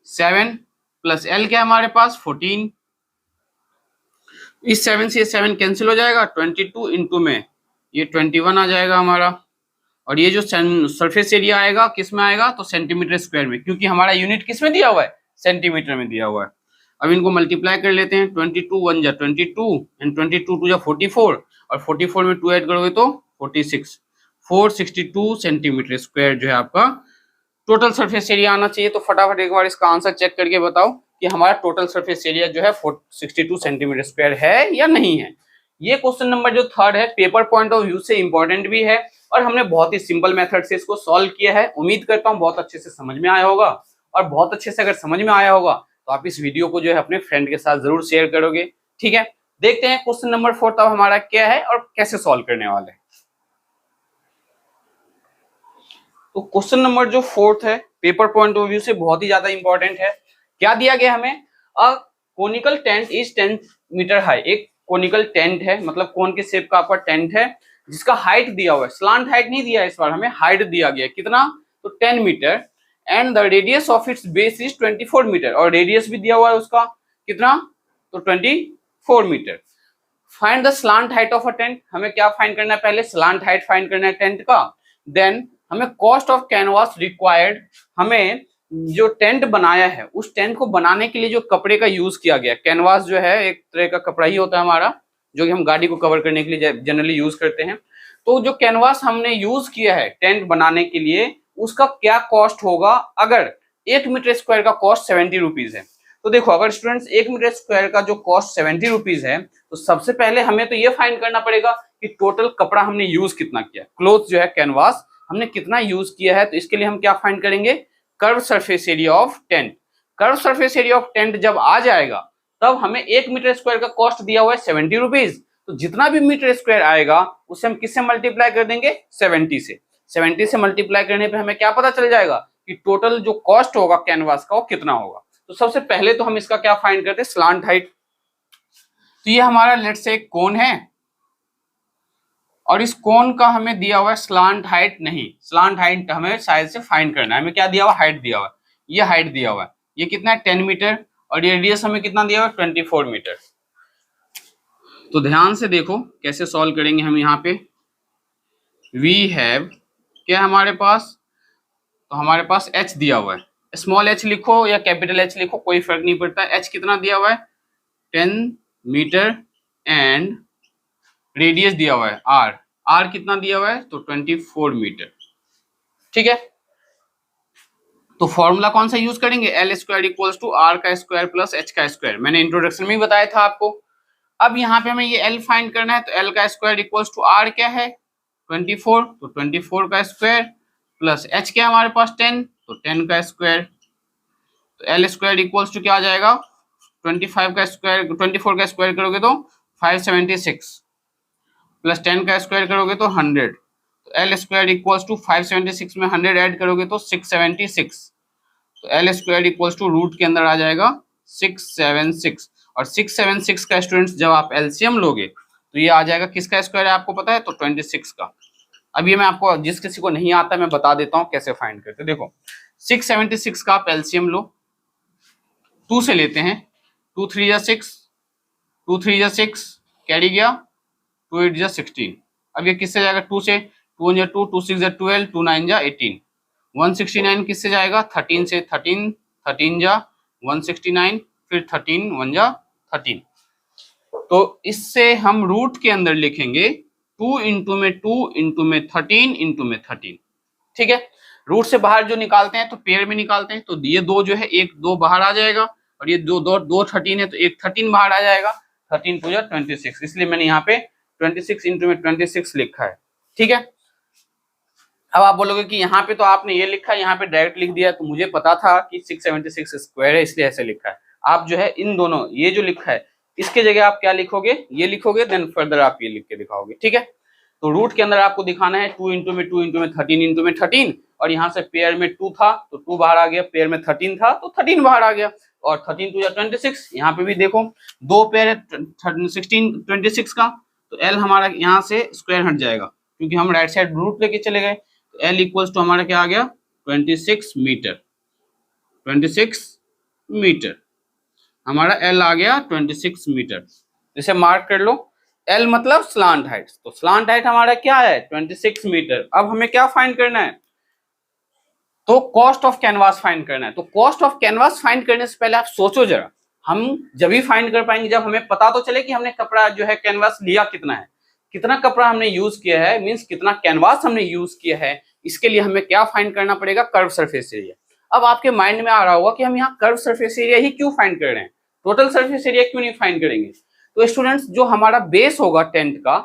7 प्लस एल क्या है हमारे पास 14। इस 7 से 7 कैंसिल हो जाएगा, 22 इंटू में ये 21 आ जाएगा हमारा। और ये जो सरफेस एरिया आएगा किस में आएगा, तो सेंटीमीटर स्क्वायर में, क्योंकि हमारा यूनिट किस में दिया हुआ है, सेंटीमीटर में दिया हुआ है। अब इनको मल्टीप्लाई कर लेते हैं, 22 1 जा 22 एंड 22 2 जा 44 और 44 में 2 ऐड करोगे तो 46, 462 सेंटीमीटर स्क्वायर जो है आपका टोटल सरफेस एरिया आना चाहिए। तो फटाफट एक बार इसका आंसर चेक करके बताओ कि हमारा टोटल सरफेस एरिया जो है 62 सेंटीमीटर स्क्वायर है या नहीं है। ये क्वेश्चन नंबर जो थर्ड है पेपर पॉइंट ऑफ व्यू से इंपॉर्टेंट भी है और हमने बहुत ही सिंपल मेथड से इसको सॉल्व किया है। उम्मीद करता हूँ बहुत अच्छे से समझ में आया होगा, और बहुत अच्छे से अगर समझ में आया होगा तो आप इस वीडियो को जो है अपने फ्रेंड के साथ जरूर शेयर करोगे। ठीक है, देखते हैं क्वेश्चन नंबर 4 अब हमारा क्या है और कैसे सॉल्व करने वाले हैं। तो क्वेश्चन नंबर जो 4 है पेपर पॉइंट ऑफ व्यू से बहुत ही ज्यादा इंपॉर्टेंट है। क्या दिया गया हमें, a conical tent is 10 metre high. एक कोनिकल टेंट है, मतलब कोन के शेप का आपका टेंट है जिसका हाइट दिया हुआ है, स्लांट हाइट नहीं दिया है इस बार, हमें हाइट दिया गया कितना, तो 10 metre and the radius of its base is 24 metre, और रेडियस भी दिया हुआ है उसका कितना, तो 24 metre. Find the slant height of a tent, हमें क्या फाइंड करना है, पहले स्लांट हाइट फाइंड करना है टेंट का। देन हमें कॉस्ट ऑफ कैनवास रिक्वायर्ड, हमें जो टेंट बनाया है उस टेंट को बनाने के लिए जो कपड़े का यूज किया गया, कैनवास जो है एक तरह का कपड़ा ही होता है हमारा, जो कि हम गाड़ी को कवर करने के लिए जनरली यूज करते हैं। तो जो कैनवास हमने यूज किया है टेंट बनाने के लिए उसका क्या कॉस्ट होगा, अगर 1 मीटर स्क्वायर का कॉस्ट 70 रुपीज है। तो देखो अगर स्टूडेंट्स 1 मीटर स्क्वायर का जो कॉस्ट 70 रुपीज है, तो सबसे पहले हमें तो ये फाइंड करना पड़ेगा कि टोटल कपड़ा हमने यूज कितना किया, क्लोथ जो है कैनवास हमने कितना यूज किया है। तो इसके लिए हम क्या फाइंड करेंगे, curve surface area of tent. Curve surface area of tent जब आ जाएगा तब हमें 1 मीटर स्क्वायर का कॉस्ट दिया हुआ है 70 रुपीज, तो जितना भी मीटर स्क्वायर आएगा उसे हम किससे मल्टीप्लाई कर देंगे, 70 से। 70 से मल्टीप्लाई करने पे हमें क्या पता चल जाएगा कि टोटल जो कॉस्ट होगा कैनवास का वो कितना होगा। तो सबसे पहले तो हम इसका क्या फाइंड करते हैं, स्लांट हाइट। तो ये हमारा लेट्स से एक कोन है और इस कोन का हमें दिया हुआ है स्लांट हाइट, नहीं स्लांट हाइट हमें साइड से फाइंड करना है। हमें क्या दिया हुआ, हाइट दिया हुआ है, ये हाइट दिया हुआ है, ये कितना है 10 मीटर और ये रेडियस हमें कितना दिया हुआ है 24 मीटर। तो ध्यान से देखो कैसे सॉल्व करेंगे हम। यहाँ पे वी हैव क्या हमारे पास, तो हमारे पास h दिया हुआ है, स्मॉल h लिखो या कैपिटल H लिखो कोई फर्क नहीं पड़ता। h कितना दिया हुआ है 10 मीटर एंड रेडियस दिया हुआ है r, r कितना दिया हुआ है, तो 24 मीटर। ठीक है, तो फॉर्मूला कौन सा यूज करेंगे, L square equals to R का स्क्वायर प्लस एच का स्क्वायर, मैंने इंट्रोडक्शन में ही बताया था आपको। अब यहाँ पे हमें ये एल फाइंड करना है, तो एल का स्क्वायर इक्वल्स टू आर क्या है 24, तो 24 का स्क्वायर प्लस एच क्या हमारे पास 10, तो 10 का स्क्वायर। तो एल स्क्वायर इक्वल्स टू क्या आ जाएगा 25 का स्क्वायर, 24 का स्क्वायर करोगे तो 576 प्लस 10 का स्क्वायर करोगे तो 100, तो एल स्क्वायर इक्वल्स टू 576 में 100 ऐड करोगे तो 676, तो L square equals to root के अंदर आ जाएगा 676, और 676 का स्टूडेंट्स जब आप एलसीएम लोगे तो ये आ जाएगा किसका स्क्वायर है आपको पता है, तो 26 का। अब ये मैं आपको जिस किसी को नहीं आता मैं बता देता हूँ कैसे फाइंड करते। देखो 676 का आप एलसीएम लो, 2 से लेते हैं, 2 3 जा 6, 2 3 जा 6 कैरी गया 2 8 जा 16। अब ये किससे जाएगा, 2 से, 2 जा 2, 2 6 जा 12, 2 9 जा 18। 169 किससे जाएगा, 13 से, 13 13 जा 169, फिर 13 1 जा 13। तो इससे हम रूट के अंदर लिखेंगे 2 इंटू में 2 इंटू में 13 इंटू में 13। ठीक है, रूट से बाहर जो निकालते हैं तो पेयर में निकालते हैं, तो ये दो जो है एक दो बाहर आ जाएगा, और ये दो दो दो 13 है तो एक 13 बाहर आ जाएगा, 13 टू जा 26, इसलिए मैंने यहाँ पे 26 इंटू में 26 लिखा है। ठीक है, अब आप बोलोगे कि यहाँ पे तो आपने ये लिखा है, यहाँ पे डायरेक्ट लिख दिया, तो मुझे पता था कि 676 स्क्वायर है इसलिए ऐसे लिखा है। आप जो है इन दोनों ये जो लिखा है इसके जगह आप क्या लिखोगे, ये लिखोगे, देन फर्दर आप ये लिख के दिखाओगे। ठीक है, तो रूट के अंदर आपको दिखाना है 2 इंटू में 2 इंटू में 13 इंटू में 13, और यहाँ से पेयर में 2 था तो 2 बाहर आ गया, पेयर में 13 था तो 13 बाहर आ गया, और 13 टू या 26। यहाँ पे भी देखो दो पेयर है 16 26 का, तो एल हमारा यहाँ से स्क्वायर हट जाएगा क्योंकि हम राइट साइड रूट लेके चले गए, तो एल इक्वल्स टू हमारा क्या आ गया, 26 मीटर। 26 मीटर हमारा एल आ गया 26 मीटर। इसे मार्क कर लो, एल मतलब स्लांट हाइट, तो स्लांट हाइट हमारा क्या है, 26 मीटर। अब हमें क्या फाइंड करना है, तो कॉस्ट ऑफ कैनवास फाइंड करना है। तो कॉस्ट ऑफ कैनवास फाइंड करने से पहले आप सोचो जरा, हम जब भी फाइंड कर पाएंगे जब हमें पता तो चले कि हमने कपड़ा जो है कैनवास लिया कितना है, कितना कपड़ा हमने यूज किया है, मींस कितना कैनवास हमने यूज किया है। इसके लिए हमें क्या फाइंड करना पड़ेगा, कर्व सरफेस एरिया। अब आपके माइंड में आ रहा होगा कि हम यहाँ कर्व सरफेस एरिया ही क्यों फाइंड कर रहे हैं, टोटल सरफेस एरिया क्यों नहीं फाइंड करेंगे। तो स्टूडेंट्स जो हमारा बेस होगा टेंट का,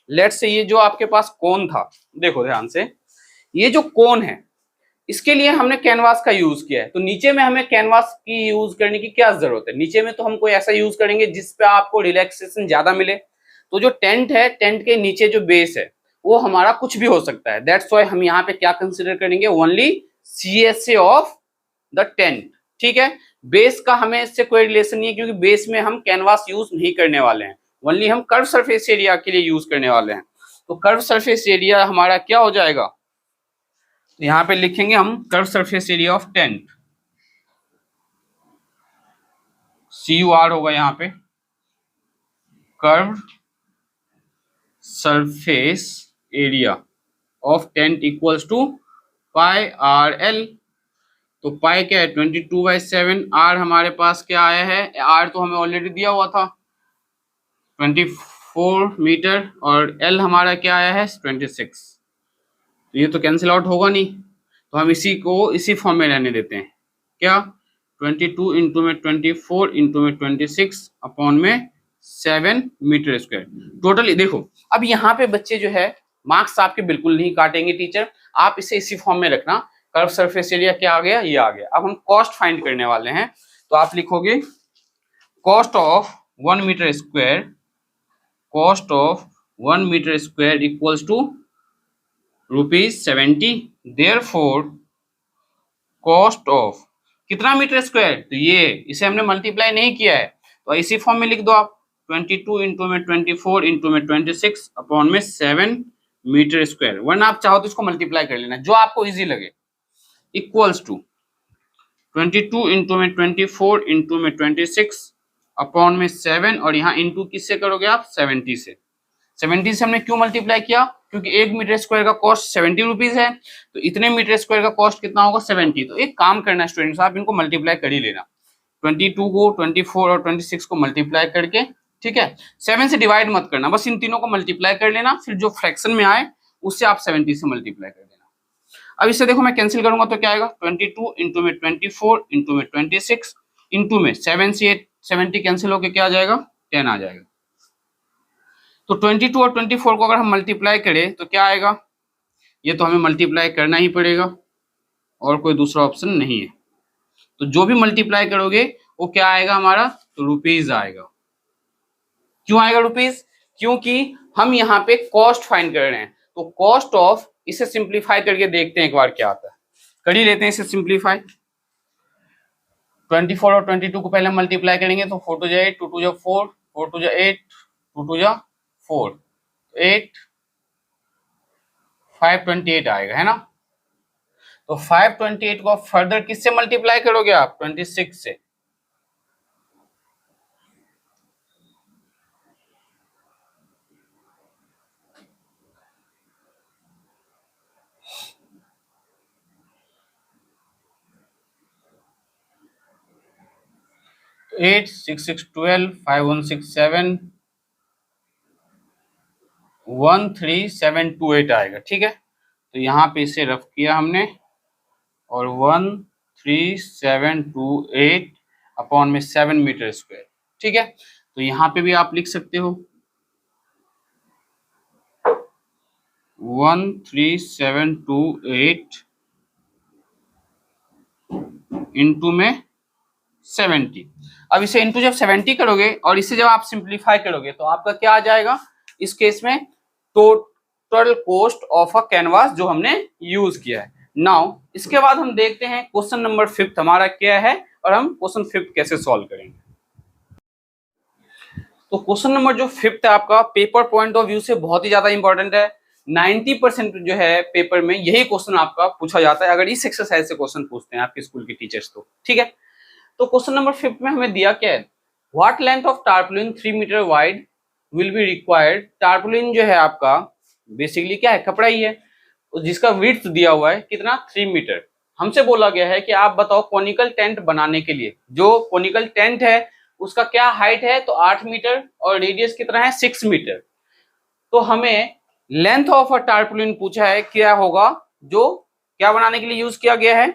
लेट्स से ये जो आपके पास कोन था, देखो ध्यान से, ये जो कोन है इसके लिए हमने कैनवास का यूज किया है, तो नीचे में हमें कैनवास की यूज करने की क्या जरूरत है, नीचे में तो हम कोई ऐसा यूज करेंगे जिसपे आपको रिलैक्सेशन ज्यादा मिले। तो जो टेंट है, टेंट के नीचे जो बेस है वो हमारा कुछ भी हो सकता है, दैट्स व्हाई हम यहाँ पे क्या कंसिडर करेंगे, only CSA of the tent. ठीक है, बेस का हमें इससे कोई रिलेशन नहीं है क्योंकि बेस में हम कैनवास यूज नहीं करने वाले हैं, ओनली हम कर्व सरफेस एरिया के लिए यूज करने वाले हैं। तो कर्व सरफेस एरिया हमारा क्या हो जाएगा, तो यहां पे लिखेंगे हम curve surface area of tent, CUR होगा यहाँ पे, curve surface area of tent equals to pi RL। तो पाई क्या है, 22/7। आर हमारे पास क्या आया है, आर तो हमें ऑलरेडी दिया हुआ था 24 मीटर, और एल हमारा क्या आया है 26। तो ये तो कैंसिल आउट होगा नहीं, तो हम इसी को इसी फॉर्म में रहने देते हैं, क्या 22 इंटू में 24 इंटू में 26 अपॉन में 7 मीटर स्क्वायर टोटली। देखो अब यहाँ पे बच्चे जो है मार्क्स आपके बिल्कुल नहीं काटेंगे टीचर, आप इसे इसी फॉर्म में रखना। कर्व सरफेस एरिया क्या आ गया, ये आ गया। अब हम कॉस्ट फाइंड करने वाले हैं, तो आप लिखोगे cost of 1 metre square, cost of 1 metre square equals to ₹70। Therefore cost of कितना मीटर स्क्वायर, तो ये इसे हमने मल्टीप्लाई नहीं किया है तो इसी फॉर्म में लिख दो आप, 22 इंटू में 24 इंटू में 26 अपॉन में 7 मीटर स्क्वायर, वरना आप चाहो तो इसको मल्टीप्लाई कर लेना जो आपको इजी लगे, इक्वल्स टू 22 इंटू में 24 इंटू में 26 अपॉन में 7, और यहाँ इंटू किससे करोगे आप, 70 से। 70 से हमने क्यों मल्टीप्लाई किया, क्योंकि 1 मीटर स्क्वायर का कॉस्ट 70 रुपीज है, तो इतने मीटर स्क्वायर का कॉस्ट कितना होगा, 70। तो एक काम करना स्टूडेंट्स, आप इनको मल्टीप्लाई कर ही लेना, 22 को 24 और 26 को मल्टीप्लाई करके, ठीक है, 7 से डिवाइड मत करना, बस इन तीनों को मल्टीप्लाई कर लेना, फिर जो फ्रैक्शन में आए उससे आप 70 से मल्टीप्लाई कर देना। अब इससे देखो मैं कैंसिल करूंगा तो क्या आएगा, 22 इंटू में 24 इंटू में 26 इंटू में 7 से 70 कैंसिल होकर क्या आ जाएगा, 10 आ जाएगा। तो 22 और 24 को अगर हम मल्टीप्लाई करें तो क्या आएगा, ये तो हमें मल्टीप्लाई करना ही पड़ेगा और कोई दूसरा ऑप्शन नहीं है। तो जो भी मल्टीप्लाई करोगे वो क्या आएगा हमारा, तो रुपीज आएगा। क्यों आएगा रुपीज, क्योंकि हम यहाँ पे कॉस्ट फाइंड कर रहे हैं, तो कॉस्ट ऑफ, इसे सिंप्लीफाई करके देखते हैं एक बार क्या आता है, कर ही लेते हैं इसे सिंप्लीफाई। 24 और 22 को पहले मल्टीप्लाई करेंगे तो 4 2 जा 8, 2 2 जा 4, 4 2 जा 8, 2 2 जा 4, 8 528 आएगा, है ना। तो 528 को फर्दर किससे मल्टीप्लाई करोगे आप, 26 से। 8, 6 6 12, 5 1 6 7, 1 3 7 2 8 आएगा। ठीक है, तो यहाँ पे इसे रफ किया हमने और 1 3 7 2 8 अपॉन में 7 मीटर स्क्वायर। ठीक है, तो यहाँ पे भी आप लिख सकते हो 1 3 7 2 8 इंटू में 70। अब इसे इंटू जब 70 करोगे और इसे जब आप सिंप्लीफाई करोगे तो आपका क्या आ जाएगा इस केस में, total cost of a canvas जो हमने यूज किया है। नाउ इसके बाद हम देखते हैं क्वेश्चन नंबर 5 हमारा क्या है और हम क्वेश्चन 5 कैसे सॉल्व करेंगे। तो क्वेश्चन नंबर जो 5 है आपका पेपर पॉइंट ऑफ व्यू से बहुत ही ज्यादा इंपॉर्टेंट है। 90% जो है पेपर में यही क्वेश्चन आपका पूछा जाता है अगर इस एक्सरसाइज से क्वेश्चन पूछते हैं आपके स्कूल के टीचर्स तो। ठीक है, तो क्वेश्चन नंबर 5 में हमें दिया क्या है, what length of tarpaulin 3 metre wide will be required. Tarpaulin जो है आपका बेसिकली क्या है, कपड़ा ही है, जिसका विड्थ दिया हुआ है कितना 3 मीटर। हमसे बोला गया है कि आप बताओ कोनिकल टेंट बनाने के लिए जो कोनिकल टेंट है उसका क्या हाइट है, तो 8 मीटर और रेडियस कितना है 6 मीटर। तो हमें लेंथ ऑफ अ टार्पोलिन पूछा है, क्या होगा जो क्या बनाने के लिए यूज किया गया है,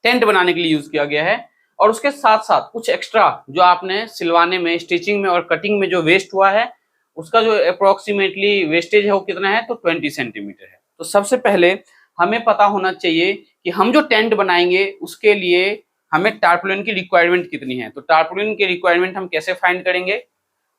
टेंट बनाने के लिए यूज किया गया है, और उसके साथ साथ कुछ एक्स्ट्रा जो आपने सिलवाने में, स्टिचिंग में और कटिंग में जो वेस्ट हुआ है उसका जो अप्रोक्सीमेटली वेस्टेज है वो कितना है, तो 20 सेंटीमीटर है। तो सबसे पहले हमें पता होना चाहिए कि हम जो टेंट बनाएंगे उसके लिए हमें टार्पोलिन की रिक्वायरमेंट कितनी है। तो टार्पोलिन की रिक्वायरमेंट हम कैसे फाइंड करेंगे,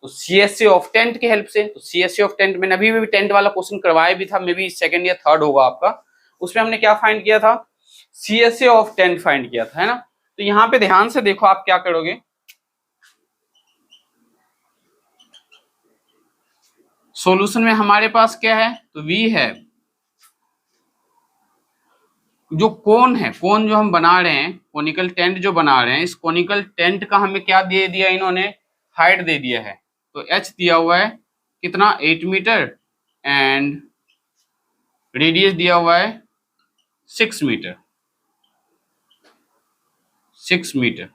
तो सीएससी ऑफ टेंट के हेल्प से। तो सीएससी ऑफ टेंट मैंने अभी भी टेंट वाला क्वेश्चन करवाया भी था, मे बी सेकंड या थर्ड होगा आपका, उसमें हमने क्या फाइंड किया था, सीएससी ऑफ टेंट फाइंड किया था, है ना। तो यहाँ पे ध्यान से देखो आप क्या करोगे, सॉल्यूशन में हमारे पास क्या है, तो V है, जो कोन है, कोन जो हम बना रहे हैं, कोनिकल टेंट जो बना रहे हैं, इस कोनिकल टेंट का हमें क्या दे दिया इन्होंने, हाइट दे दिया है। तो h दिया हुआ है कितना 8 मीटर एंड रेडियस दिया हुआ है 6 मीटर, 6 मीटर।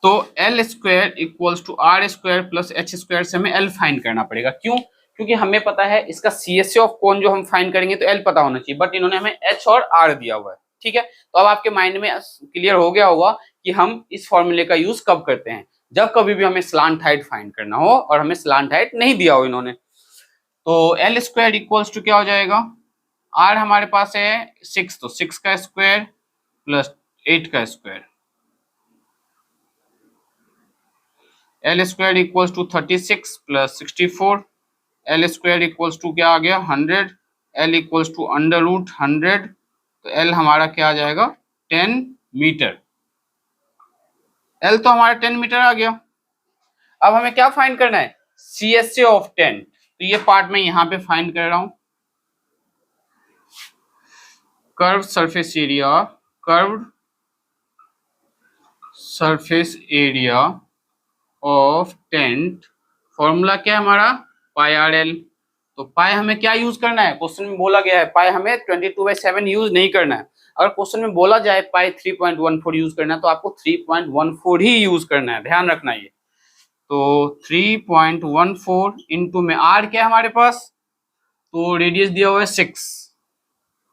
तो L square equals to R square plus H square से हमें एल फाइंड करना पड़ेगा। क्यों, क्योंकि हमें पता है इसका सीएससी ऑफ कोन जो हम फाइंड करेंगे तो एल पता होना चाहिए, बट इन्होंने हमें एच और आर दिया हुआ है। ठीक है, तो अब आपके माइंड में क्लियर हो गया होगा कि हम इस फॉर्मूले का यूज कब करते हैं, जब कभी भी हमें स्लांट हाइट फाइंड करना हो और हमें स्लांट हाइट नहीं दिया हो इन्होंने। तो एल स्क्वायर इक्वल्स टू क्या हो जाएगा, आर हमारे पास है 6, तो 6 का स्क्वायर प्लस 8 का square, L square equals to 36 plus 64, L square equals to क्या आ गया 100, L equals to under root 100, तो एल हमारा क्या आ जाएगा 10 मीटर। एल तो हमारा 10 मीटर आ गया। अब हमें क्या फाइंड करना है, सीएससी ऑफ टेंट। तो ये पार्ट मैं यहाँ पे फाइंड कर रहा हूं, curve surface area, curved surface area of tent, formula क्या है हमारा पाई आर एल। तो पाई हमें क्या यूज करना है, क्वेश्चन में बोला गया है पाई हमें 22/7 यूज नहीं करना है। अगर क्वेश्चन में बोला जाए पाई 3.14 यूज करना है तो आपको 3.14 ही यूज करना है, ध्यान रखना ये। तो 3.14 इंटू में आर क्या है हमारे पास, तो रेडियस दिया हुआ है 6,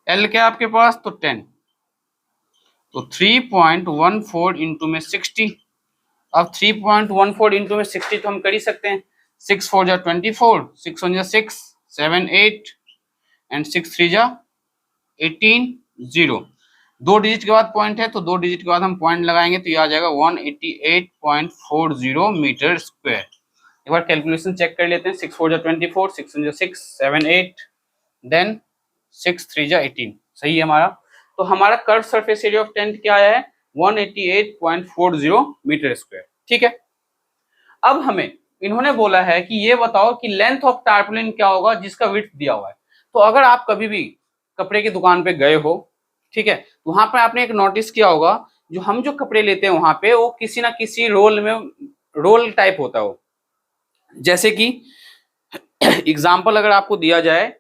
एल क्या है आपके पास, तो 10, तो 3.14 इंटू में 60। अब 3.14 इंटू में 60 तो हम कर ही सकते हैं, 6 4 जा 24, 6 1 जा 6, 7 8 एंड 6 3 जा 18, 0। 2 डिजिट के बाद पॉइंट है तो 2 डिजिट के बाद हम पॉइंट लगाएंगे तो ये आ जाएगा 188.40 मीटर स्क्वायर। एक बार कैलकुलेशन चेक कर लेते हैं, 6 4 जा 24, 6 1 जा 6, 7 8 देन 6 3 जा 18, सही है हमारा। तो हमारा curve surface area of tent क्या आया है 188.40 मीटर स्क्वायर। ठीक है, अब हमें इन्होंने बोला है कि ये बताओ कि लेंथ ऑफ टार्पोलिन क्या होगा जिसका विड्थ दिया हुआ है। तो अगर आप कभी भी कपड़े की दुकान पे गए हो, ठीक है, तो वहां पर आपने एक नोटिस किया होगा जो हम जो कपड़े लेते हैं वहां पे वो किसी ना किसी रोल में, रोल टाइप होता है वो। जैसे कि एग्जाम्पल अगर आपको दिया जाए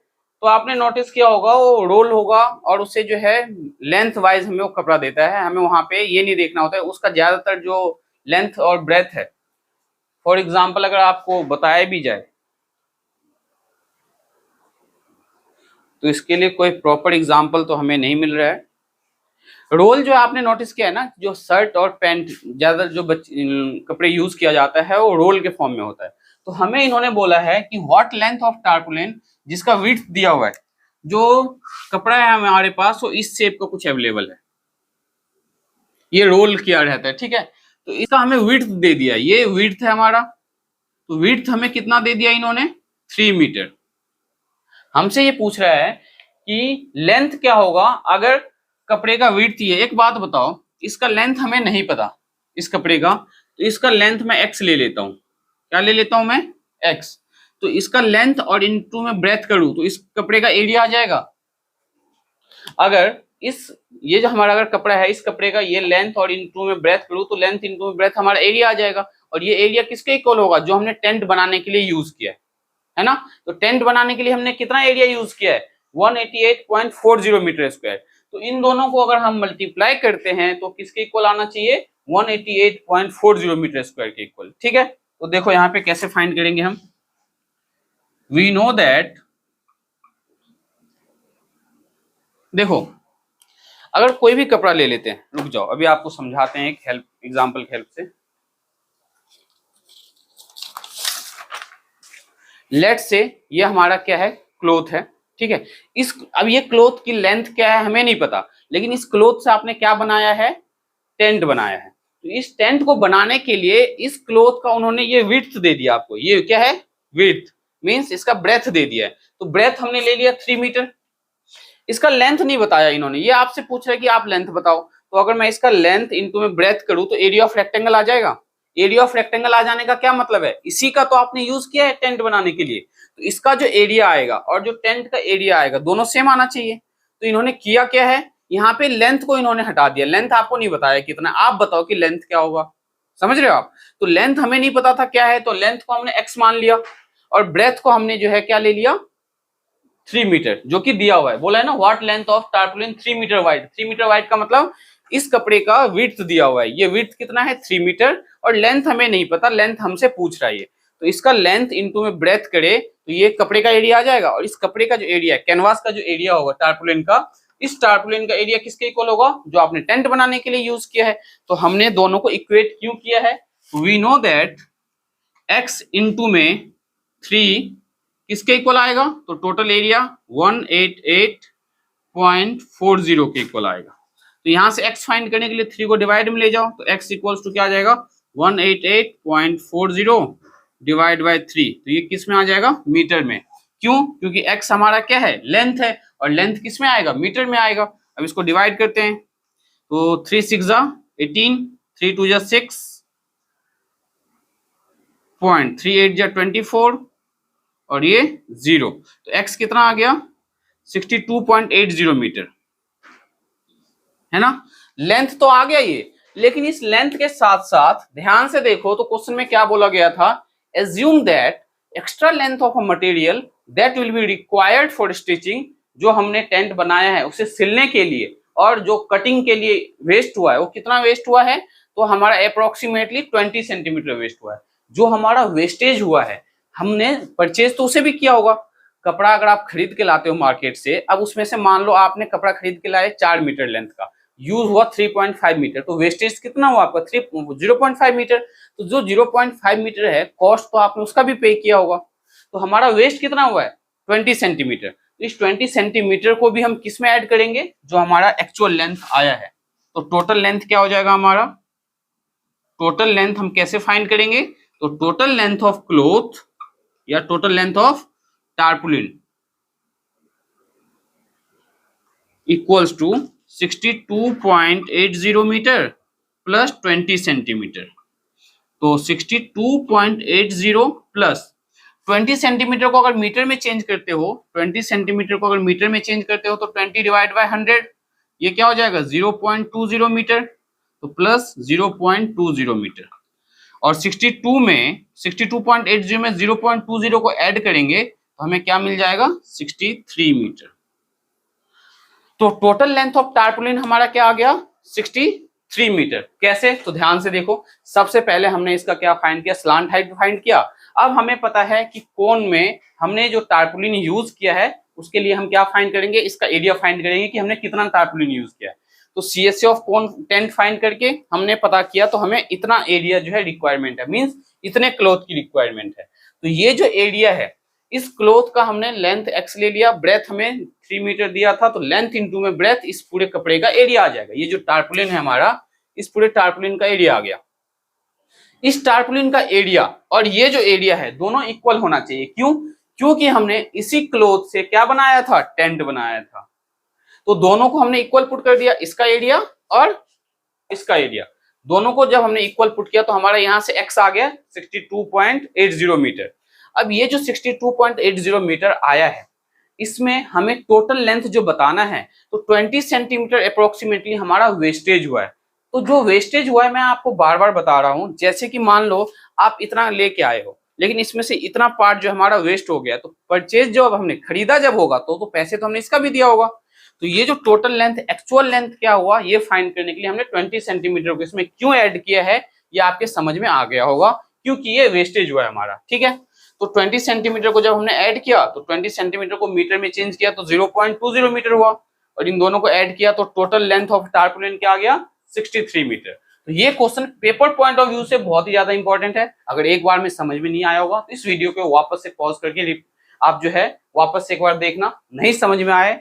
तो आपने नोटिस किया होगा वो रोल होगा और उससे जो है लेंथ वाइज हमें वो कपड़ा देता है, हमें वहां पे ये नहीं देखना होता है उसका ज्यादातर जो लेंथ और ब्रेथ है। फॉर एग्जाम्पल अगर आपको बताया भी जाए तो इसके लिए कोई प्रॉपर एग्जाम्पल तो हमें नहीं मिल रहा है। रोल जो आपने नोटिस किया है ना, जो शर्ट और पैंट ज्यादा जो कपड़े यूज किया जाता है वो रोल के फॉर्म में होता है। तो हमें इन्होंने बोला है कि व्हाट लेंथ ऑफ टार्पुलिन, जिसका विड्थ दिया हुआ है, जो कपड़ा है हमारे पास वो इस शेप का कुछ अवेलेबल है, ये रोल किया रहता है, ठीक है। तो इसका हमें विड्थ दे दिया, ये विड्थ है हमारा, तो विड्थ हमें कितना दे दिया इन्होंने, 3 मीटर। हमसे ये पूछ रहा है कि लेंथ क्या होगा अगर कपड़े का विड्थ ये। एक बात बताओ, इसका लेंथ हमें नहीं पता इस कपड़े का, तो इसका लेंथ मैं एक्स ले लेता हूं। क्या ले लेता हूं मैं, एक्स। तो इसका लेंथ और इनटू में ब्रेथ करूं तो इस कपड़े का एरिया आ जाएगा। अगर इस ये जो हमारा अगर कपड़ा है, इस कपड़े का ये लेंथ और इनटू में ब्रेथ करूं तो लेंथ इनटू में ब्रेथ हमारा एरिया आ जाएगा। और ये एरिया किसके इक्वल होगा, जो हमने टेंट बनाने के लिए यूज किया है ना। तो टेंट बनाने के लिए हमने कितना एरिया यूज किया है, 188.40 मीटर स्क्वायर। तो इन दोनों को अगर हम मल्टीप्लाई करते हैं तो किसके इक्वल आना चाहिए, 188.40 मीटर स्क्वायर के इक्वल, ठीक है। तो देखो यहाँ पे कैसे फाइंड करेंगे हम। वी नो दैट, देखो अगर कोई भी कपड़ा ले लेते हैं, रुक जाओ अभी आपको समझाते हैं एक हेल्प एग्जांपल की हेल्प से। लेट से ये हमारा क्या है, क्लोथ है, ठीक है। अब ये क्लोथ की लेंथ क्या है हमें नहीं पता, लेकिन इस क्लोथ से आपने क्या बनाया है, टेंट बनाया है। तो इस टेंट को बनाने के लिए इस क्लोथ का उन्होंने ये विड्थ दे दिया आपको, ये क्या है, विड्थ मींस इसका ब्रेथ दे दिया है। तो ब्रेथ हमने ले लिया 3 मीटर। इसका लेंथ नहीं बताया इन्होंने, ये आपसे पूछ रहा है कि आप लेंथ बताओ। तो अगर मैं इसका लेंथ इनटू में ब्रेथ करूं तो एरिया ऑफ रेक्टेंगल आ जाएगा। एरिया ऑफ रेक्टेंगल आ जाने का क्या मतलब है, इसी का तो आपने यूज किया है टेंट बनाने के लिए। तो इसका जो एरिया आएगा और जो टेंट का एरिया आएगा दोनों सेम आना चाहिए। तो इन्होंने किया क्या है, यहाँ पे लेंथ को इन्होंने हटा दिया। लेंथ आपको नहीं बताया कितना, आप बताओ कि लेंथ क्या होगा, समझ रहे हो आप। तो लेंथ हमें नहीं पता था क्या है, तो लेंथ को हमने एक्स मान लिया और ब्रेथ को हमने जो है क्या ले लिया, 3 मीटर, जो कि दिया हुआ है। बोला है ना what length of tarpaulin 3 metre wide. 3 metre wide का मतलब इस कपड़े का विड्थ दिया हुआ है, ये विड्थ कितना है 3 मीटर और लेंथ हमें नहीं पता, लेंथ हमसे पूछ रहा है ये। तो इसका लेंथ इनटू में ब्रेथ करे तो ये कपड़े का एरिया आ जाएगा। और इस कपड़े का जो एरिया है, कैनवास का जो एरिया होगा टार्पुलिन का, इस टार्पुलिन का एरिया किसके इक्वल होगा, जो आपने टेंट बनाने के लिए यूज किया है। तो हमने दोनों को इक्वेट क्यों किया है, we know that x into में 3 किसके इक्वल आएगा, तो टोटल एरिया 188.40 के इक्वल आएगा। तो यहां से x फाइंड करने के लिए 3 को डिवाइड में ले जाओ तो x इक्वल्स टू क्या आ जाएगा, 188.40 डिवाइड बाय 3। तो ये किस में आ जाएगा, मीटर में। क्यों, क्योंकि x हमारा क्या है, लेंथ है, और लेंथ किस में आएगा, मीटर में आएगा। अब इसको डिवाइड करते हैं तो 3 6 18, 3 2 6, 3 8 24 और ये 0। तो x कितना आ गया, 62.80 मीटर, है ना। लेंथ तो आ गया ये, लेकिन इस लेंथ के साथ साथ ध्यान से देखो तो क्वेश्चन में क्या बोला गया था, assume that extra length of a material that will be required for stitching. जो हमने टेंट बनाया है उसे सिलने के लिए और जो कटिंग के लिए वेस्ट हुआ है वो कितना वेस्ट हुआ है, तो हमारा अप्रोक्सीमेटली 20 सेंटीमीटर वेस्ट हुआ है। जो हमारा वेस्टेज हुआ है, हमने परचेज तो उसे भी किया होगा। कपड़ा अगर आप खरीद के लाते हो मार्केट से, अब उसमें से मान लो आपने कपड़ा खरीद के लाए 4 मीटर लेंथ का, यूज हुआ 3.5 मीटर, तो वेस्टेज कितना हुआ आपका 0.5 मीटर। तो जो 0.5 मीटर है, कॉस्ट तो आपने उसका भी पे किया होगा। तो हमारा वेस्ट कितना हुआ है, 20 सेंटीमीटर। तो इस 20 सेंटीमीटर को भी हम किस में ऐड करेंगे, जो हमारा एक्चुअल लेंथ आया है। तो टोटल लेंथ क्या हो जाएगा हमारा, टोटल लेंथ हम कैसे फाइंड करेंगे, तो टोटल लेंथ ऑफ क्लोथ या total length of tarpaulin equals to 62.80 metre plus 20 centimetre. तो 62.80 प्लस 20 सेंटीमीटर को अगर मीटर में चेंज करते हो, 20 सेंटीमीटर को अगर मीटर में चेंज करते हो तो 20 डिवाइड बाय 100, ये क्या हो जाएगा 0.20 मीटर, तो प्लस 0.20 मीटर। और 62 में 62.80 में 0.20 को ऐड करेंगे तो हमें क्या मिल जाएगा 63 मीटर। तो टोटल लेंथ ऑफ टारपुलिन हमारा क्या आ गया 63 मीटर। कैसे, तो ध्यान से देखो, सबसे पहले हमने इसका क्या फाइंड किया, स्लांट हाइट फाइंड किया। अब हमें पता है कि कोन में हमने जो टारपुलिन यूज किया है उसके लिए हम क्या फाइंड करेंगे, इसका एरिया फाइंड करेंगे कि हमने कितना टारपुलिन यूज किया है। तो CSA of cone tent find करके हमने पता किया, तो हमें इतना एरिया जो है रिक्वायरमेंट है, मींस इतने क्लॉथ की रिक्वायरमेंट है। तो ये जो एरिया है इस क्लॉथ का हमने लेंथ x ले लिया, ब्रेथ हमें 3 मीटर दिया था, तो लेंथ इंटू में ब्रेथ, इस पूरे कपड़े का एरिया आ जाएगा। ये जो टारपुलिन है हमारा, इस पूरे टारपुलिन का एरिया आ गया। इस टारपुलिन का एरिया और ये जो एरिया है दोनों इक्वल होना चाहिए। क्यों? क्योंकि हमने इसी क्लॉथ से क्या बनाया था, टेंट बनाया था। तो दोनों को हमने इक्वल पुट कर दिया, इसका एरिया और इसका एरिया, दोनों को जब हमने इक्वल पुट किया तो हमारा यहां से x आ गया 62.80 मीटर। अब ये जो 62.80 मीटर आया है, इसमें हमें टोटल लेंथ जो बताना है, तो 20 सेंटीमीटर अप्रोक्सीमेटली हमारा वेस्टेज हुआ है। तो जो वेस्टेज हुआ है मैं आपको बार बार बता रहा हूं, जैसे कि मान लो आप इतना लेके आए हो, लेकिन इसमें से इतना पार्ट जो हमारा वेस्ट हो गया, तो परचेज जब हमने खरीदा जब होगा तो पैसे तो हमने इसका भी दिया होगा। तो ये जो टोटल लेंथ, एक्चुअल लेंथ क्या हुआ, ये फाइंड करने के लिए हमने 20 सेंटीमीटर को इसमें क्यों ऐड किया है, ये आपके समझ में आ गया होगा, क्योंकि ये वेस्टेज हुआ है हमारा। ठीक है, तो 20 सेंटीमीटर को जब हमने ऐड किया तो 20 सेंटीमीटर को मीटर में चेंज किया तो 0.20 मीटर हुआ, और इन दोनों को ऐड किया तो टोटल लेंथ ऑफ टारपुलिन क्या आ गया 63 मीटर। तो ये question paper point of view से बहुत ही ज्यादा इंपॉर्टेंट है। अगर एक बार में समझ में नहीं आया होगा तो इस वीडियो को वापस से पॉज करके आप जो है वापस से एक बार देखना। नहीं समझ में आए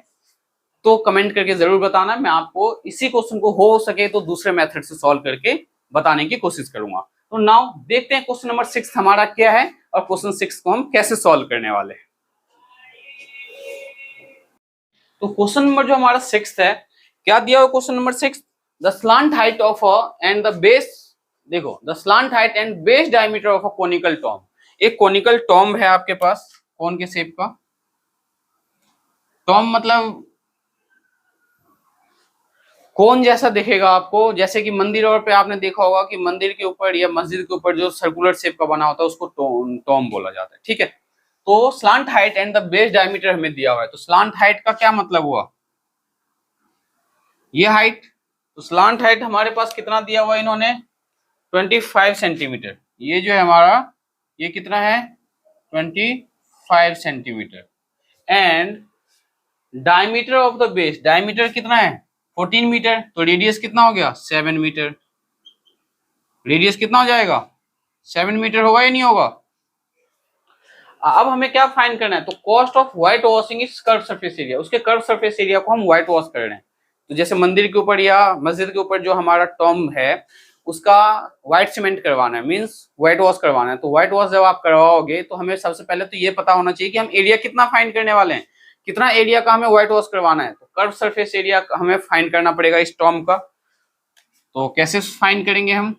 तो कमेंट करके जरूर बताना, मैं आपको इसी क्वेश्चन को हो सके तो दूसरे मेथड से सॉल्व करके बताने की कोशिश करूंगा। तो नाउ देखते हैं क्वेश्चन नंबर 6 हमारा क्या है और क्वेश्चन 6 को हम कैसे सॉल्व करने वाले हैं। तो क्वेश्चन नंबर जो हमारा 6 है, क्या दिया हुआ question number 6, the slant height of and the base, देखो the slant height and base diameter of a conical tomb. एक कोनिकल टॉम है आपके पास, कौन के शेप का टॉम, मतलब कोन जैसा दिखेगा आपको, जैसे कि मंदिर और पे आपने देखा होगा कि मंदिर के ऊपर या मस्जिद के ऊपर जो सर्कुलर शेप का बना होता है उसको टॉम बोला जाता है। ठीक है, तो slant height and the base diameter हमें दिया हुआ है। तो स्लांट हाइट का क्या मतलब हुआ, ये हाइट, तो स्लांट हाइट हमारे पास कितना दिया हुआ है इन्होंने 25 सेंटीमीटर। ये जो है हमारा ये कितना है 25 centimetre. And diameter of the base, diameter कितना है 14 मीटर। तो रेडियस कितना हो गया 7 मीटर। रेडियस कितना हो जाएगा 7 मीटर होगा या नहीं होगा। अब हमें क्या फाइंड करना है, तो cost of white washing is curve surface area, उसके कर्व सरफेस एरिया को हम व्हाइट वॉश कर रहे हैं। तो जैसे मंदिर के ऊपर या मस्जिद के ऊपर जो हमारा टॉम है उसका व्हाइट सीमेंट करवाना है, मींस व्हाइट वॉश करवाना है। तो व्हाइट वॉश जब आप करवाओगे तो हमें सबसे पहले तो ये पता होना चाहिए कि हम एरिया कितना फाइंड करने वाले हैं, कितना एरिया का हमें व्हाइट वॉश करवाना है। तो कर्व सरफेस एरिया हमें फाइंड करना पड़ेगा इस टॉम का। तो कैसे फाइंड करेंगे हम,